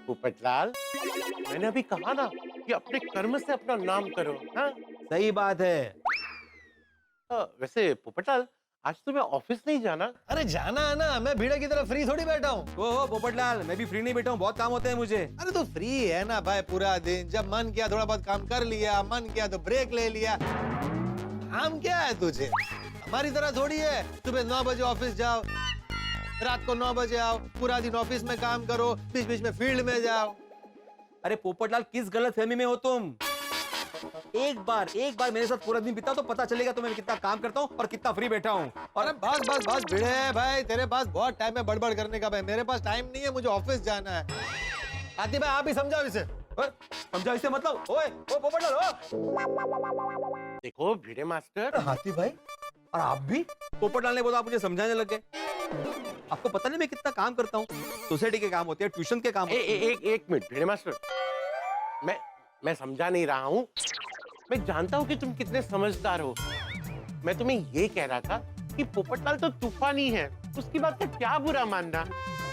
पोपटलाल, मैंने अभी कहा ना कि अपने कर्म से अपना नाम करो। हाँ, सही बात है। वैसे पोपटलाल, आज तो मैं ऑफिस नहीं जाना। अरे जाना है ना, मैं भीड़े की तरह फ्री थोड़ी बैठा हूँ। ओहो पोपटलाल, मैं भी फ्री नहीं बैठा हूँ, बहुत काम होते हैं मुझे। अरे तो फ्री है ना भाई पूरा दिन, जब मन किया थोड़ा बहुत काम कर लिया, मन किया तो ब्रेक ले लिया। काम क्या है तुझे? हमारी तरह थोड़ी है, सुबह 9 बजे ऑफिस जाओ, रात को 9 बजे आओ, पूरा दिन ऑफिस में काम करो, बीच बीच में फील्ड में जाओ। अरे पोपटलाल, किस गलतफहमी में हो तुम? एक बार मेरे साथ पूरा दिन बिताओ तो पता चलेगा तुम्हें कितना काम करता हूँ और कितना फ्री बैठा हूँ। और बस भिड़े है भाई, तेरे पास बहुत टाइम है बड़बड़ करने का। भाई मेरे पास टाइम नहीं है, मुझे ऑफिस जाना है। आती भाई आप ही समझाओ इसे। समझा इसे मतलब? ओए ओ पोपटलाल, ओ देखो भिड़े मास्टर। हाथी भाई, और आप भी? पोपटलाल ने बोला आप मुझे समझाने लगे। आपको पता नहीं मैं कितना काम करता हूँ? सोसाइटी के काम होते हैं, ट्यूशन के काम होते हैं। एक मिनट भिड़े मास्टर, मैं समझा नहीं रहा हूँ। मैं जानता हूँ कि तुम कितने समझदार हो। मैं तुम्हें ये कह रहा था कि पोपटलाल तो तूफानी है, उसकी बात का क्या बुरा मानना।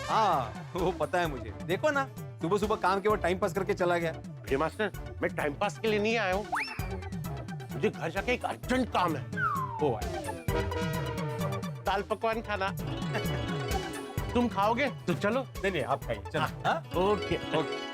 हाँ वो पता है मुझे। देखो ना, सुबह सुबह काम के वो टाइम पास करके चला गया। भिड़े मास्टर, मैं टाइम पास के लिए नहीं आया हूँ, मुझे घर जाके एक अर्जेंट काम है। वो दाल पकवान खाना। तुम खाओगे तो चलो। नहीं आप खाइए, चलो। Okay okay.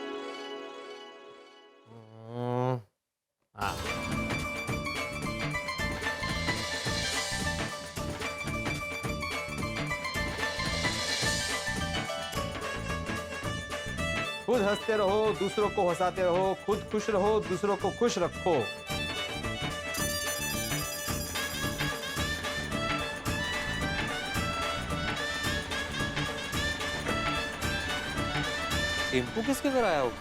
खुद हंसते रहो, दूसरों को हंसाते रहो, खुद खुश रहो, दूसरों को खुश रखो। टेम्पो किसके घर आया हो?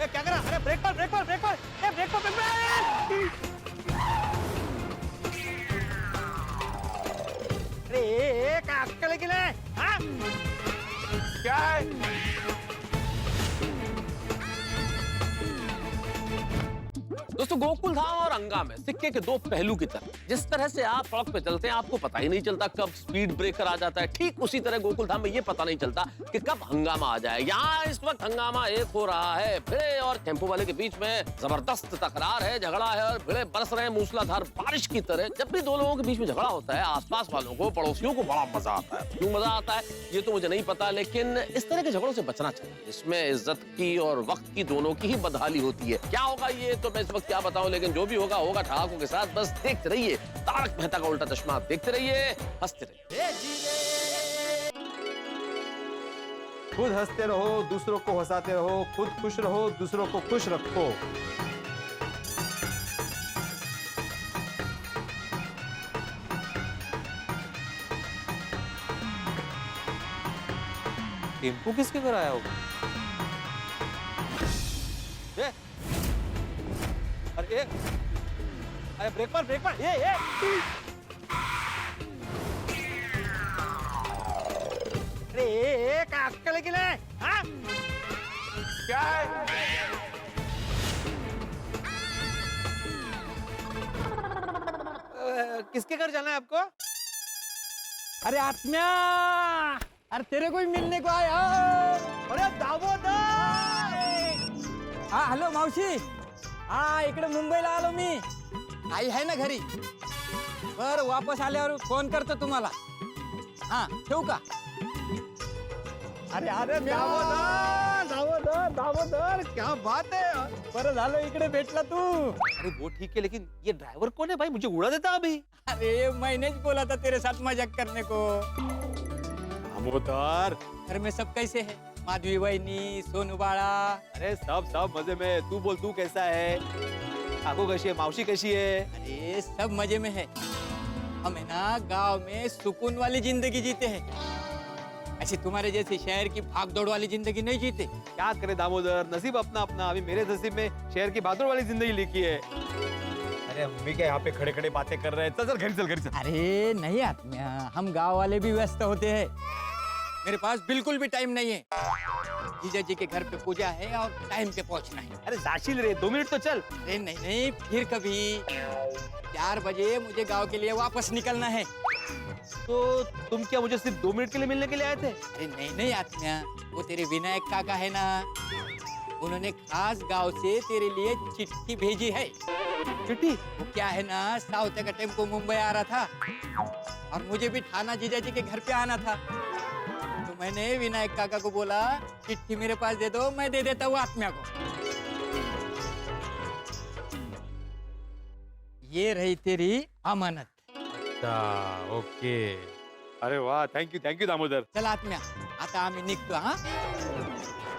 क्या करा? अरे ब्रेक पर ब्रेक पर ब्रेक पर ब्रेक पर अरे क्या अक्कल के लिए? हाँ? क्या है? दोस्तों, गोकुल धाम और हंगामे सिक्के के दो पहलू की तरह। जिस तरह से आप सड़क पे चलते हैं आपको पता ही नहीं चलता कब स्पीड ब्रेकर आ जाता है, ठीक उसी तरह गोकुल धाम में ये पता नहीं चलता कि कब हंगामा आ जाए। यहाँ इस वक्त हंगामा एक हो रहा है। भिड़े और टेम्पो वाले के बीच में जबरदस्त तकरार है, झगड़ा है, और भिड़े बरस रहे हैं मूसलाधार बारिश की तरह। जब भी दो लोगों के बीच में झगड़ा होता है, आसपास वालों को, पड़ोसियों को बड़ा मजा आता है। क्यों मजा आता है ये तो मुझे नहीं पता, लेकिन इस तरह के झगड़ों से बचना चाहिए। इसमें इज्जत की और वक्त की दोनों की ही बदहाली होती है। क्या होगा ये तो मैं इस वक्त क्या बताऊं, लेकिन जो भी होगा होगा ठहाकों के साथ। बस देखते रहिए तारक मेहता का उल्टा चश्मा, देखते रहिए, हंसते रहिए। खुद हंसते रहो, दूसरों को हंसाते रहो, खुद खुश रहो, दूसरों को खुश रखो। टेम्पो किसके घर आया होगा? अरे अरे ब्रेक पर ये अरे क्या अक्कल के लिए? हाँ? क्या है? किसके घर जाना है आपको? अरे आत्म्या, अरे तेरे को ही मिलने को आया। अरे दामोदर! हाँ हॅलो मावशी, हा इकडे मुंबईला आलो मी. आई आहे ना घरी? बर वापस आल्यावर फोन करतो तुम्हाला. हा ठेवू का? अरे अरे दामोदर क्या बात है बरं झालं इकडे भेटला तू. अरे वो ठीक है लेकिन ये ड्राइवर कौन है भाई मुझे उड़ा देता अभी अरे मैंने ही बोला था तेरे साथ मजाक करने को. दामोदर घर में सब कैसे है? माधवी बहनी, सोनू बाळा. अरे सब मजे में तू बोल तू कैसा है काकू कैसी है मौसी कैसी है अरे सब मजे में है. हम है ना गांव में सुकून वाली जिंदगी जीते हैं. ऐसे तुम्हारे जैसे शहर की भागदौड़ वाली जिंदगी नहीं जीते. क्या करे दामोदर नसीब अपना अपना अभी मेरे नसीब में शहर की भागदौड़ वाली जिंदगी लिखी है अरे हम भी क्या यहाँ पे खड़े खड़े बातें कर रहे हैं चल घर चल अरे नहीं आत्म्या, हम गांव वाले भी व्यस्त होते हैं. मेरे पास बिल्कुल भी टाइम नहीं है. जीजा जी के घर पे पूजा है और टाइम पे पहुंचना है. अरे जाशील रे 2 मिनट तो चल अरे नहीं फिर कभी. 4 बजे मुझे गांव के लिए वापस निकलना है. तो तुम क्या मुझे सिर्फ 2 मिनट के लिए मिलने के लिए आए थे अरे नहीं आत्म्या, वो तेरे विनायक काका है ना, उन्होंने खास गांव से तेरे लिए चिट्ठी भेजी है. चिट्ठी वो क्या है ना, साउथ का टेम्पो मुंबई आ रहा था और मुझे भी थाना जीजा जी के घर पे आना था. तो मैंने विनायक काका को बोला चिट्ठी मेरे पास दे दो, मैं दे देता हूँ आत्म्या को. ये रही तेरी अमानत. ओके अरे वाह थँक यू दामोदर चल आत्म्या, आता आम्ही निघतो. हा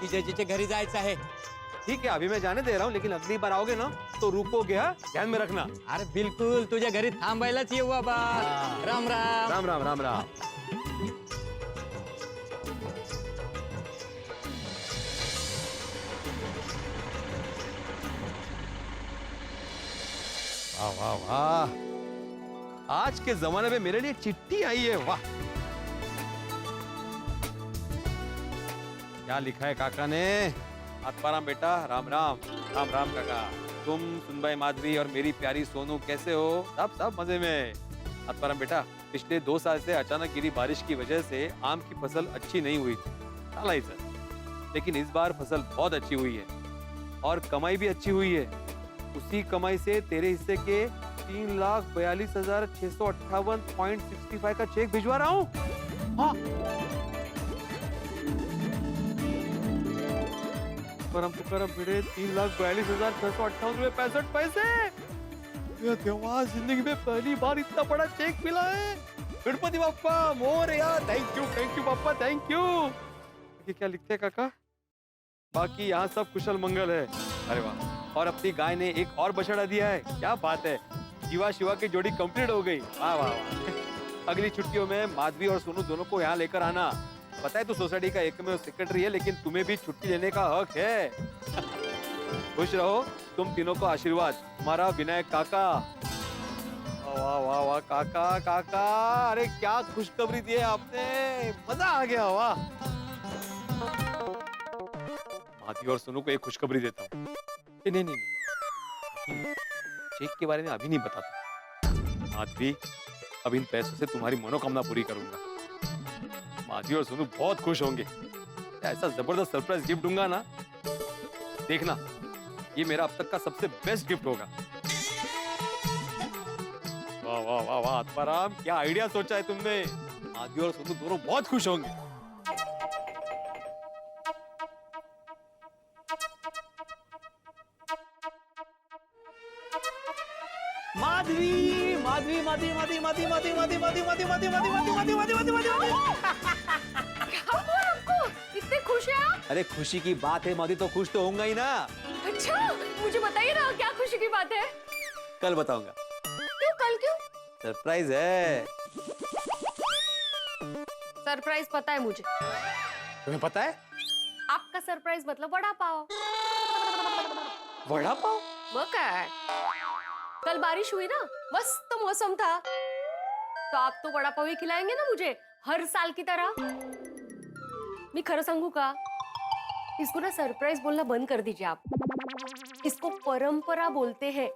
जीजाजीच्या घरी जायचं आहे. ठीक है अभी मैं जाने दे रहा हूँ लेकिन अगली बार आओगे ना तो रुकोगे हाँ ध्यान में रखना अरे बिलकुल तुझ्या घरी थांबायलाच येऊ बाबा. राम राम. राम राम राम राम वाह वाह वाह आज के जमाने में मेरे लिए चिट्ठी आई है वाह क्या लिखा है काका ने आत्माराम बेटा राम राम राम राम काका तुम सुनबाई माधवी और मेरी प्यारी सोनू कैसे हो सब मजे में आत्माराम बेटा पिछले 2 साल से अचानक गिरी बारिश की वजह से आम की फसल अच्छी नहीं हुई थी साला ही सर लेकिन इस बार फसल बहुत अच्छी हुई है और कमाई भी अच्छी हुई है उसी कमाई से तेरे हिस्से के 3,42,658.65 का चेक भिजवा रहा हूँ हाँ परम पुकारम भिड़े 3,42,658.65 ये देवा जिंदगी में पहली बार इतना बड़ा चेक मिला है Ganpati Bappa Morya thank you Bappa thank you ये क्या लिखते हैं काका बाकी यहाँ सब कुशल मंगल है अरे वाह और अपनी गाय ने एक और बछड़ा दिया है क्या बात है जीवा शिवा की जोड़ी कंप्लीट हो गई वाह वाह वाह अगली छुट्टियों में माधवी और सोनू दोनों को यहाँ लेकर आना पता है तू सोसाइटी का एकमेव सेक्रेटरी है लेकिन तुम्हें भी छुट्टी लेने का हक है खुश रहो तुम तीनों को आशीर्वाद हमारा विनायक काका वाह वाह वाह काका काका अरे क्या खुशखबरी दी है आपने मजा आ गया वाह माधवी और सोनू को एक खुशखबरी देता हूँ नहीं चेक के बारे में अभी नहीं बताता माधवी अब इन पैसों से तुम्हारी मनोकामना पूरी करूंगा माधवी और सोनू बहुत खुश होंगे ऐसा जबरदस्त सरप्राइज गिफ्ट दूंगा ना देखना ये मेरा अब तक का सबसे बेस्ट गिफ्ट होगा वाह वाह वाह वाह आत्माराम क्या आइडिया सोचा है तुमने माधवी और सोनू दोनों बहुत खुश होंगे माधवी माधवी माधवी माधवी माधवी माधवी माधवी माधवी माधवी माधवी माधवी माधवी माधवी माधवी माधवी क्या हुआ आपको इतने खुश हैं आप अरे खुशी की बात है माधवी तो खुश तो होऊंगा ही ना अच्छा मुझे बताइए ना क्या खुशी की बात है कल बताऊंगा कल क्यों सरप्राइज है सरप्राइज पता है मुझे तुम्हें पता है आपका सरप्राइज मतलब वड़ा पाव वड़ा पाव वो काय कल बारिश हुई ना मस्त मौसम था तो आप तो वड़ा पाव ही खिलाएंगे ना मुझे हर साल की तरह मैं खरं सांगू का इसको ना सरप्राइज बोलना बंद कर दीजिए आप इसको परंपरा बोलते हैं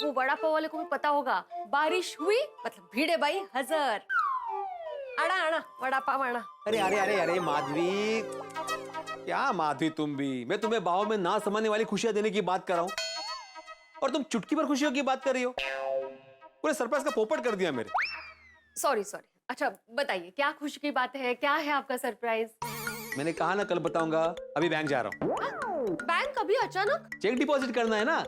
वो वड़ा पाव वाले को भी पता होगा बारिश हुई मतलब भीड़े भाई हजर आना आना वड़ा पाव आना अरे अरे अरे अरे माधवी क्या माधवी तुम भी मैं तुम्हें बाहों में ना समाने वाली खुशियां देने की बात कर रहा हूँ और तुम चुटकी पर खुशियों की बात कर रही हो पूरे सरप्राइज का पोपट कर दिया मेरे सॉरी अच्छा बताइए क्या खुशी की बात है, क्या है आपका सरप्राइज? मैंने कहा ना कल बताऊंगा, अभी बैंक जा रहा हूँ। बैंक अभी अचानक? चेक डिपॉजिट करना है ना।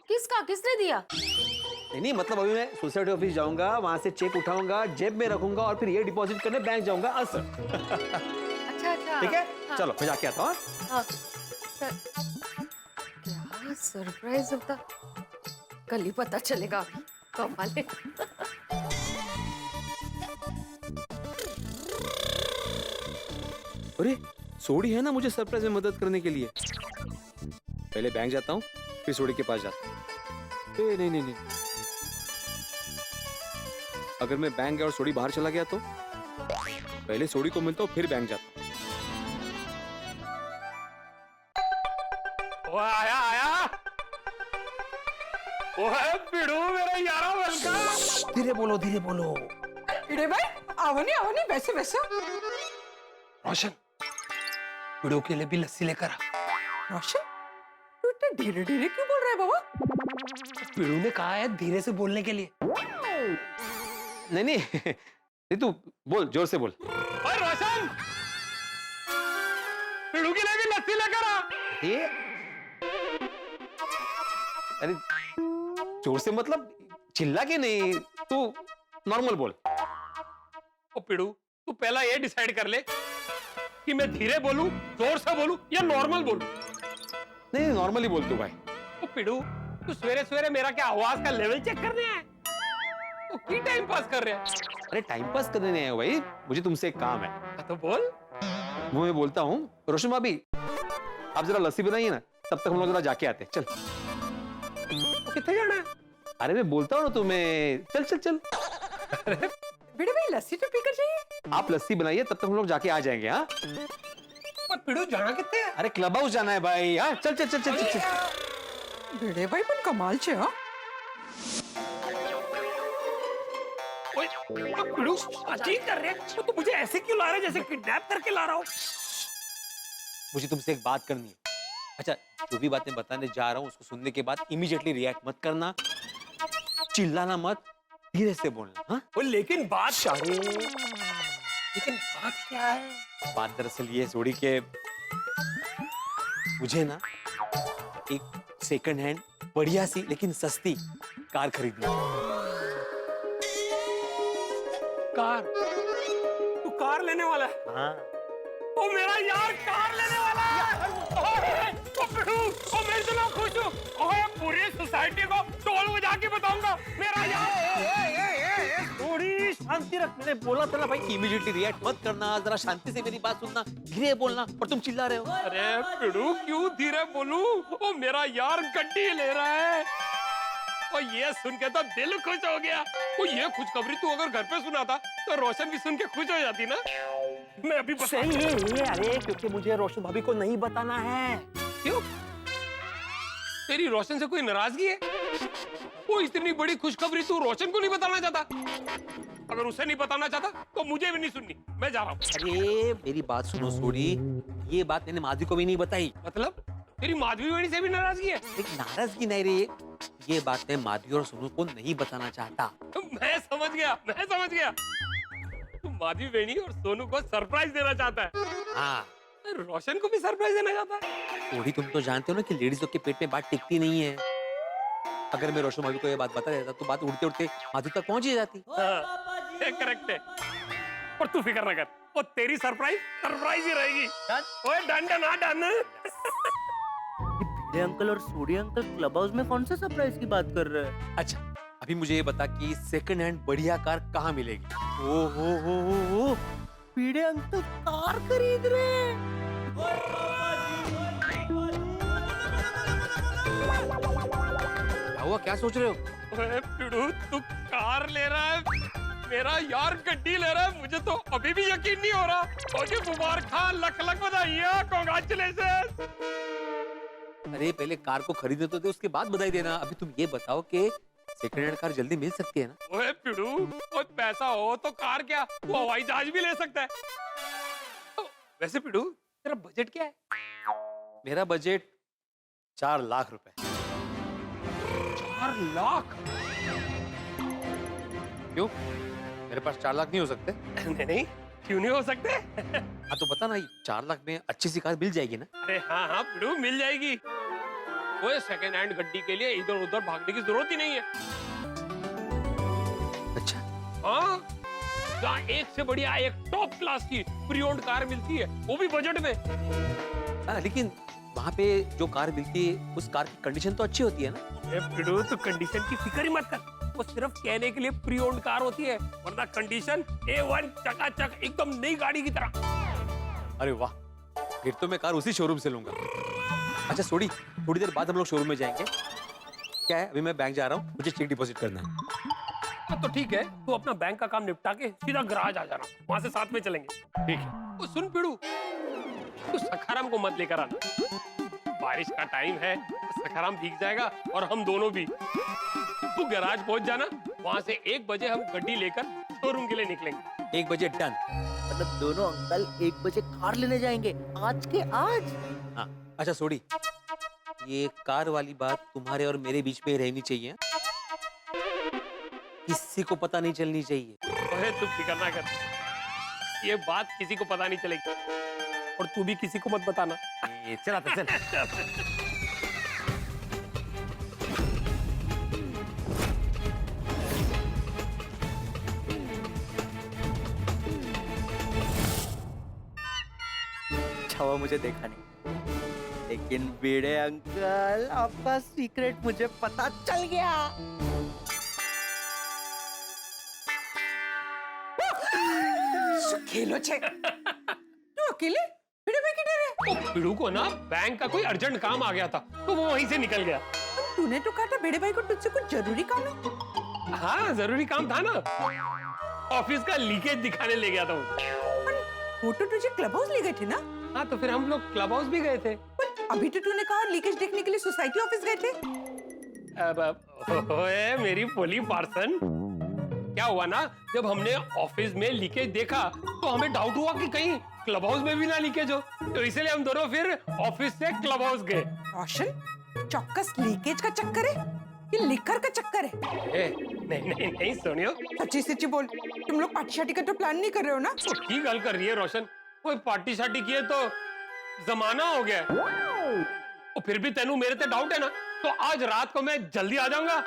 किसका, किसने दिया? नहीं मतलब अभी मैं सोसाइटी ऑफिस जाऊंगा, वहां से चेक उठाऊंगा, जेब में रखूंगा और फिर ये डिपॉजिट करने बैंक जाऊंगा असर। अच्छा अच्छा ठीक है, हाँ। चलो मैं जाके आता हूँ। हाँ, क्या सरप्राइज होता, कल ही पता चलेगा। अभी कमाल है। अरे सोडी है ना मुझे सरप्राइज में मदद करने के लिए। पहले बैंक जाता हूँ, फिर सोडी के पास जाता हूँ। नहीं नहीं नहीं, अगर मैं बैंक गया और सोडी बाहर चला गया तो पहले सोडी को मिलता हूँ फिर बैंक जाता हूँ। आया आया, ओए पिड़ू मेरा यारा वेलकम। धीरे बोलो धीरे बोलो। भिड़े भाई आओ नहीं वैसे वैसे। रोशन, पिड़ू के लिए भी लस्सी लेकर आ। रोशन तू इतने धीरे धीरे क्यों बोल रहा है बाबा? पिड़ू ने कहा है धीरे से बोलने के लिए। नहीं नहीं तू बोल, जोर से बोल। ओए रोशन, पिड़ू के लिए भी लस्सी लेकर आ। ये अरे जोर से मतलब चिल्ला के नहीं, तू नॉर्मल बोल। ओ पिड़ू, तू पहला ये डिसाइड कर ले कि मैं धीरे बोलूं, जोर से बोलूं या नॉर्मल बोलूं। नहीं नॉर्मली बोल तू भाई। ओ पिड़ू, तू सवेरे सवेरे मेरा क्या आवाज का लेवल चेक करने आया? तू की टाइम पास कर रहा है? अरे टाइम पास करने नहीं आया भाई, मुझे तुमसे एक काम है। तो बोल। वो मैं बोलता हूँ, रोशन भाभी आप जरा लस्सी बनाइए ना, तब तक हम लोग जरा जाके आते हैं। चल। तो कितने जाना है? अरे मैं बोलता हूँ ना तुम्हें, चल चल चल। भिड़े भाई लस्सी तो पीकर जाइए। आप लस्सी बनाइए, तब तक हम लोग जाके आ जाएंगे। हाँ पर पिड़ू जाना कितने है? अरे क्लब हाउस जाना है भाई। हाँ चल चल चल चल चल। भिड़े भाई पण कमाल छे। हाँ ओए, पिड़ू अजीब कर रहे हैं। तो मुझे ऐसे क्यों ला रहा है जैसे किडनैप करके ला रहा हूँ? मुझे तुमसे एक बात करनी है। अच्छा, जो भी बातें बताने जा रहा हूँ उसको सुनने के बाद इमीडिएटली रिएक्ट मत करना, चिल्लाना मत, धीरे से बोलना। हाँ लेकिन बात क्या है? बात दरअसल ये सोडी के मुझे ना एक सेकंड हैंड बढ़िया सी लेकिन सस्ती कार खरीदनी है। कार? तू कार लेने वाला है? हाँ। ओ मेरा यार कार लेने वाला है। ओ पिड़ू, ओ मैं इतना खुश हूँ। ओए पूरी सोसाइटी को टोल बजा के बताऊंगा मेरा यार। थोड़ी शांति रख, मैंने बोला था ना भाई इमीडिएटली रिएक्ट मत करना, जरा शांति से मेरी बात सुनना, धीरे बोलना, और तुम चिल्ला रहे हो। अरे पिड़ू क्यों धीरे बोलूं? ओ मेरा यार गड्डी ले रहा है। और ये सुन के तो दिल खुश हो गया। वो ये खुशखबरी तू अगर घर पे सुना था तो रोशन भी सुन के खुश हो जाती ना। मैं अभी सही है ये। अरे क्योंकि मुझे रोशन भाभी को नहीं बताना है। क्यों? तेरी रोशन से कोई नाराजगी है? वो इतनी बड़ी खुशखबरी तू रोशन को नहीं बताना चाहता? अगर उसे नहीं बताना चाहता तो मुझे भी नहीं सुननी, मैं जा रहा हूँ। अरे मेरी बात सुनो सोडी, ये बात मैंने माधवी को भी नहीं बताई। मतलब तेरी माधवी बहनी से भी नाराजगी है? एक नाराजगी नहीं रही, ये बात मैं माधवी और सोनू को नहीं बताना चाहता। मैं समझ गया। तू माधवी बहनी और सोनू को सरप्राइज देना चाहता है। हाँ, रोशन को भी सरप्राइज देना चाहता है। सोडी तुम तो जानते हो ना कि लेडीज लोग के पेट में बात टिकती नहीं है। अगर मैं रोशन भाभी को ये बात बता देता तो बात उड़ते उड़ते माधवी तक पहुंच ही जाती। करेक्ट है। पर तू फिक्र ना कर, वो तेरी सरप्राइज ही रहेगी। ओए डन डन, हाँ डन। भिड़े अंकल और सोडी अंकल क्लब हाउस में कौन से सरप्राइज की बात कर रहे हैं? अच्छा अभी मुझे ये बता कि सेकंड हैंड बढ़िया कार कहाँ मिलेगी? ओ भिड़े अंकल कार खरीद रहे हैं। क्या हुआ, क्या सोच रहे हो? ओए पिड़ू, तू कार ले रहा है, मेरा यार गड्डी ले रहा है। मुझे तो अभी भी यकीन नहीं हो रहा। ओके मुबारक खान, लख लख बधाइयां, कांग्रेचुलेशन। अरे पहले कार को खरीदने तो दे, उसके बाद बधाई देना। अभी तुम ये बताओ कि सेकंड हैंड कार जल्दी मिल सकती है ना? ओए पिड़ू, ओए पैसा हो तो कार क्या, वो हवाई जहाज भी ले सकता है। वैसे पिड़ू, तेरा बजट क्या है? मेरा बजट 4 लाख रुपए। 4 लाख? क्यों? मेरे पास 4 लाख नहीं हो सकते? नहीं नहीं, क्यों नहीं हो सकते? हाँ तो बता ना, ये 4 लाख में अच्छी सी कार मिल जाएगी ना? अरे हाँ हाँ पिड़ू, मिल जाएगी। वो सेकंड हैंड गड्डी के लिए इधर उधर भागने की जरूरत ही नहीं है। अच्छा। हाँ, जहाँ एक से बढ़िया एक टॉप क्लास की प्री ओन्ड कार मिलती है, वो भी बजट में। लेकिन वहाँ पे जो कार मिलती है उस कार की कंडीशन तो अच्छी होती है ना? ए पिड़ू, तू कंडीशन की फिक्र ही मत कर। वो सिर्फ कहने के लिए प्री ओन्ड कार होती है, वरना कंडीशन A1 चकाचक एकदम नई गाड़ी की तरह। अरे वाह, फिर तो मैं कार उसी शोरूम से लूंगा। अच्छा सोडी, थोड़ी देर बाद हम लोग शोरूम में जाएंगे। क्या है, अभी मैं बैंक जा रहा हूँ, मुझे चेक डिपॉजिट करना है। हाँ तो ठीक है, तू अपना बैंक का काम निपटा के सीधा गराज आ जाना, वहां से साथ में चलेंगे। ठीक है। वो सुन पिड़ू, तू सखाराम को मत लेकर आना। बारिश का टाइम है, सखाराम भीग जाएगा और हम दोनों भी। तू गराज पहुंच जाना, वहां से 1 बजे हम गड्डी लेकर शोरूम के लिए निकलेंगे। 1 बजे डन। मतलब दोनों अंकल 1 बजे कार लेने जाएंगे आज के आज। हाँ अच्छा सोडी, ये कार वाली बात तुम्हारे और मेरे बीच में रहनी चाहिए, किसी को पता नहीं चलनी चाहिए। अरे तू फिक्र ना कर, ये बात किसी को पता नहीं चलेगी और तू भी किसी को मत बताना। चला तो चल। छावा मुझे देखा नहीं, लेकिन बेड़े अंकल आपका सीक्रेट मुझे पता चल गया। खेलो छे। तू अकेले पिड़ू में किधर है? ओ पिड़ू को ना बैंक का कोई अर्जेंट काम आ गया था, तो वो वहीं से निकल गया। तूने तो कहा था बेड़े भाई को तुझसे कुछ जरूरी काम है। हाँ जरूरी काम था ना, ऑफिस का लीकेज दिखाने ले गया था वो। तो तुझे क्लब हाउस ले गए थे ना? हाँ तो फिर हम लोग क्लब हाउस भी गए थे। अभी तो तूने कहा लीकेज देखने के लिए सोसाइटी ऑफिस गए थे। अब ओए मेरी पोली पार्सन, क्या हुआ ना, जब हमने ऑफिस में लीकेज देखा तो हमें डाउट हुआ कि कहीं क्लब हाउस में भी ना लीकेज हो, तो इसलिए हम दोनों फिर ऑफिस से क्लब हाउस गए। रोशन, चौकस लीकेज का चक्कर है कि लिकर का चक्कर है? नहीं नहीं नहीं सोनियो, सच्ची सच्ची बोल, तुम लोग पार्टी शार्टी का तो प्लान नहीं कर रहे हो ना? तो ठीक गल कर रही है रोशन, कोई पार्टी शार्टी की है तो जमाना हो गया। और फिर भी तेनू मेरे ते डाउट है ना, तो आज रात को मैं जल्दी आ जाऊंगा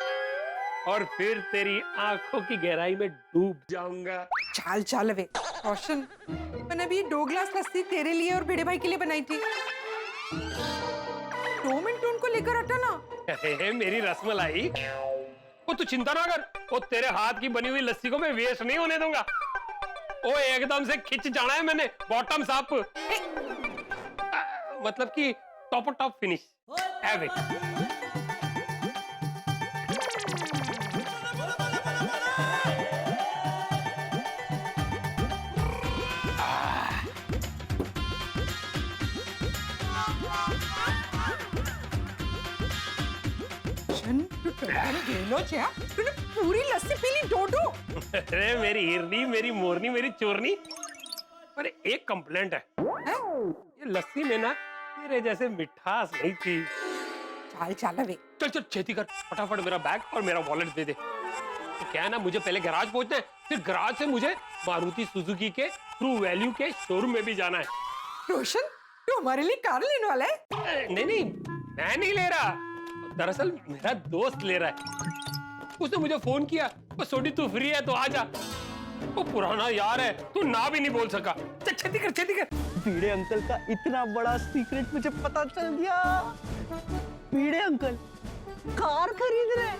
और फिर तेरी आंखों की गहराई में डूब जाऊंगा। चाल चाल वे रोशन, मैंने अभी 2 गिलास लस्सी तेरे लिए और भिड़े भाई के लिए बनाई थी। 2 मिनट उनको लेकर हटा ना। मेरी रसमलाई, वो तू चिंता ना कर, वो तेरे हाथ की बनी हुई लस्सी को मैं वेस्ट नहीं होने दूंगा। वो एकदम से खिंच जाना है मैंने, बॉटम अप, मतलब कि टॉप फिनिश। Have it. तूने पूरी लस्सी पी ली, डोडो। अरे मेरी हिरनी, मेरी मोरनी, मेरी चोरनी, अरे एक कंप्लेंट है, ये लस्सी में ना तेरे जैसे मिठास नहीं थी। चाल चाल वे। चल चल छेती कर, फटाफट मेरा बैग और मेरा वॉलेट दे दे। तो क्या है ना, मुझे पहले गैराज पहुंचना है, फिर गैराज से मुझे मारुति सुजुकी के ट्रू वैल्यू के शोरूम में भी जाना है। रोशन, तू हमारे लिए कार लेने वाला है? नहीं नहीं, मैं नहीं ले रहा, दरअसल मेरा दोस्त ले रहा है। उसने मुझे फोन किया, सोडी तू फ्री है तो आ जा। वो पुराना यार है, तू ना भी नहीं बोल सका। छेती कर छेती कर। बीड़े अंकल का इतना बड़ा सीक्रेट मुझे पता चल गया। बीड़े अंकल कार खरीद रहे,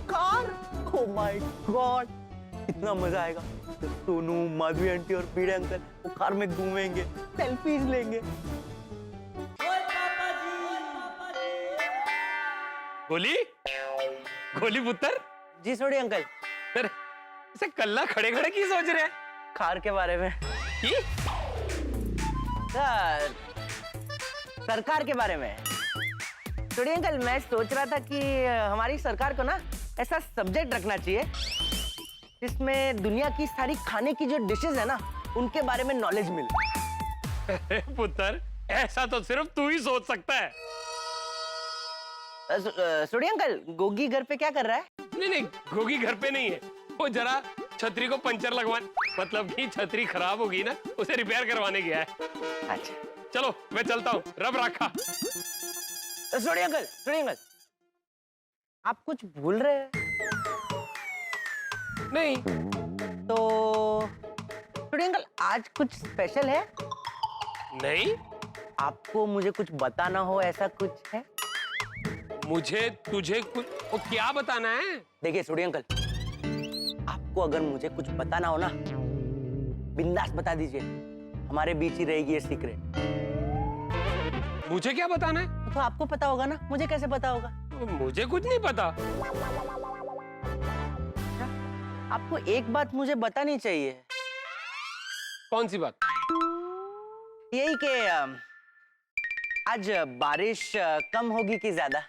कार। ओ माय गॉड, इतना मजा आएगा तो सोनू, माधवी आंटी और बीड़े अंकल वो कार में घूमेंगे, सेल्फीज लेंगे। गोली गोली पुत्र। जी सोडी अंकल। अरे इसे कल्ला खड़े खड़े की सोच रहे हैं? कार के बारे में। की? सर, सरकार के बारे में। सोडी अंकल, मैं सोच रहा था कि हमारी सरकार को ना ऐसा सब्जेक्ट रखना चाहिए जिसमें दुनिया की सारी खाने की जो डिशेस है ना उनके बारे में नॉलेज मिले। पुत्र, ऐसा तो सिर्फ तू ही सोच सकता है। सोडी अंकल, गोगी घर पे क्या कर रहा है? नहीं नहीं, गोगी घर पे नहीं है, वो जरा छतरी को पंचर लगवाने, मतलब कि छतरी खराब होगी ना, उसे रिपेयर करवाने गया है। अच्छा चलो मैं चलता हूँ, रब रखा। छोड़िए अंकल, आप कुछ भूल रहे हैं? नहीं। तो छोड़िए अंकल, आज कुछ स्पेशल है? नहीं। आपको मुझे कुछ बताना हो, ऐसा कुछ है? मुझे तुझे कुछ वो क्या बताना है? देखिए छोड़िए अंकल, आपको अगर मुझे कुछ बताना हो ना, बिंदास बता दीजिए, हमारे बीच ही रहेगी ये सीक्रेट। मुझे क्या बताना है? तो आपको पता होगा ना, मुझे कैसे पता होगा? मुझे कुछ नहीं पता। आपको एक बात मुझे बतानी चाहिए। कौन सी बात? यही कि आज बारिश कम होगी कि ज्यादा?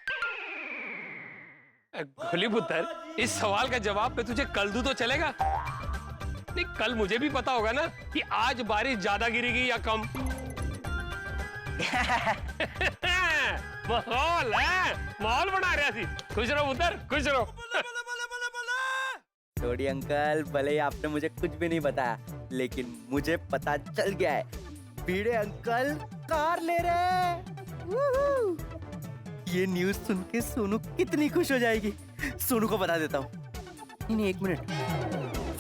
गोली पुत्र, इस सवाल का जवाब मैं तुझे कल दूं तो चलेगा? नहीं, कल मुझे भी पता होगा ना कि आज बारिश ज्यादा गिरेगी या कम। माहौल है, माहौल बना रहा थी। खुश रहो पुत्र, खुश रहो। छोड़ी अंकल, भले ही आपने मुझे कुछ भी नहीं बताया, लेकिन मुझे पता चल गया है, भिड़े अंकल कार ले रहे हैं। ये न्यूज़ सुन के सोनू कितनी खुश हो जाएगी। सोनू को बता देता हूँ। नहीं, एक मिनट,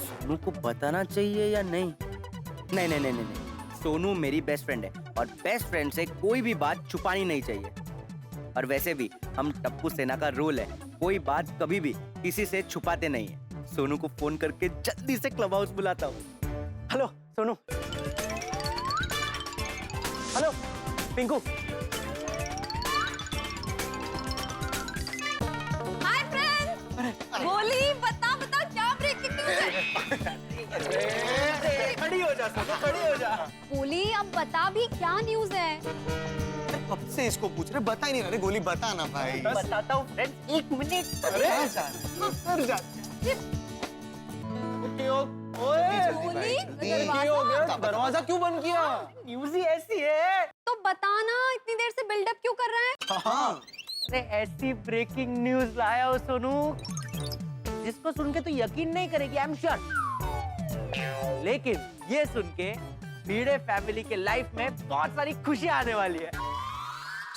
सोनू को बताना चाहिए या नहीं? नहीं, सोनू मेरी बेस्ट फ्रेंड है और बेस्ट फ्रेंड से कोई भी बात छुपानी नहीं चाहिए। और वैसे भी हम टप्पू सेना का रूल है, कोई बात कभी भी किसी से छुपाते नहीं है। सोनू को फोन करके जल्दी से क्लब हाउस बुलाता हूँ। Hello Sonu. Hello Pinku. Hi friends. गोली बता क्या ब्रेकिंग न्यूज़ है? खड़ी हो जा सोनू, खड़ी हो जा। गोली अब बता भी क्या न्यूज़ है? कब से इसको पूछ रहे, बता ही नहीं रहे। गोली बता ना भाई। बताता हूँ फ्रेंड, एक मिनट। अरे जा दरवाजा क्यों बंद किया? न्यूज़ ही ऐसी है। तो बताना, इतनी देर से बिल्डअप क्यों कर रहा है? हाँ। अरे ऐसी ब्रेकिंग न्यूज़ लाया हो सोनू, जिसको सुन के तू यकीन नहीं करेगी, आई एम श्योर। लेकिन ये सुन के भिड़े फैमिली के लाइफ में बहुत सारी खुशियां आने वाली है।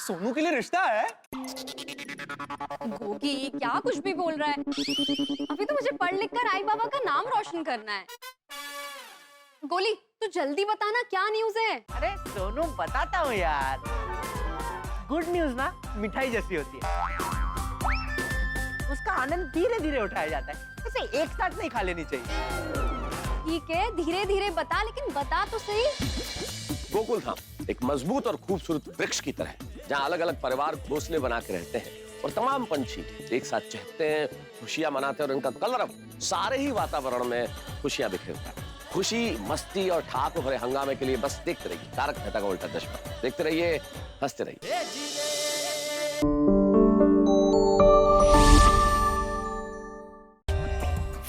सोनू के लिए रिश्ता है? गोगी क्या कुछ भी बोल रहा है? अभी तो मुझे पढ़ लिख कर आई बाबा का नाम रोशन करना है। गोली तू जल्दी बताना क्या न्यूज़ है? अरे सोनू बताता हूँ यार। गुड न्यूज़ ना मिठाई जैसी होती है, उसका आनंद धीरे धीरे उठाया जाता है, उसे एक साथ नहीं खा लेनी चाहिए। ठीक है, धीरे धीरे बता, लेकिन बता तो सही। गोकुल धाम एक मजबूत और खूबसूरत वृक्ष की तरह है, जहाँ अलग अलग परिवार घोंसले बना के रहते हैं और तमाम पंछी एक साथ चहकते हैं, खुशियां मनाते हैं और इनका कलरव सारे ही वातावरण में खुशियां बिखेरता है। खुशी, मस्ती और ठाकुर भरे हंगामे के लिए बस देखते रहिए तारक मेहता का उल्टा चश्मा। देखते रहिए, हंसते रहिए।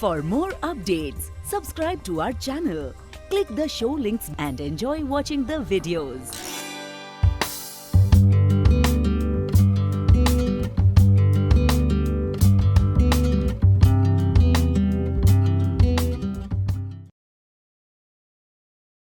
For more updates, subscribe to our channel, click the show links and enjoy watching the videos.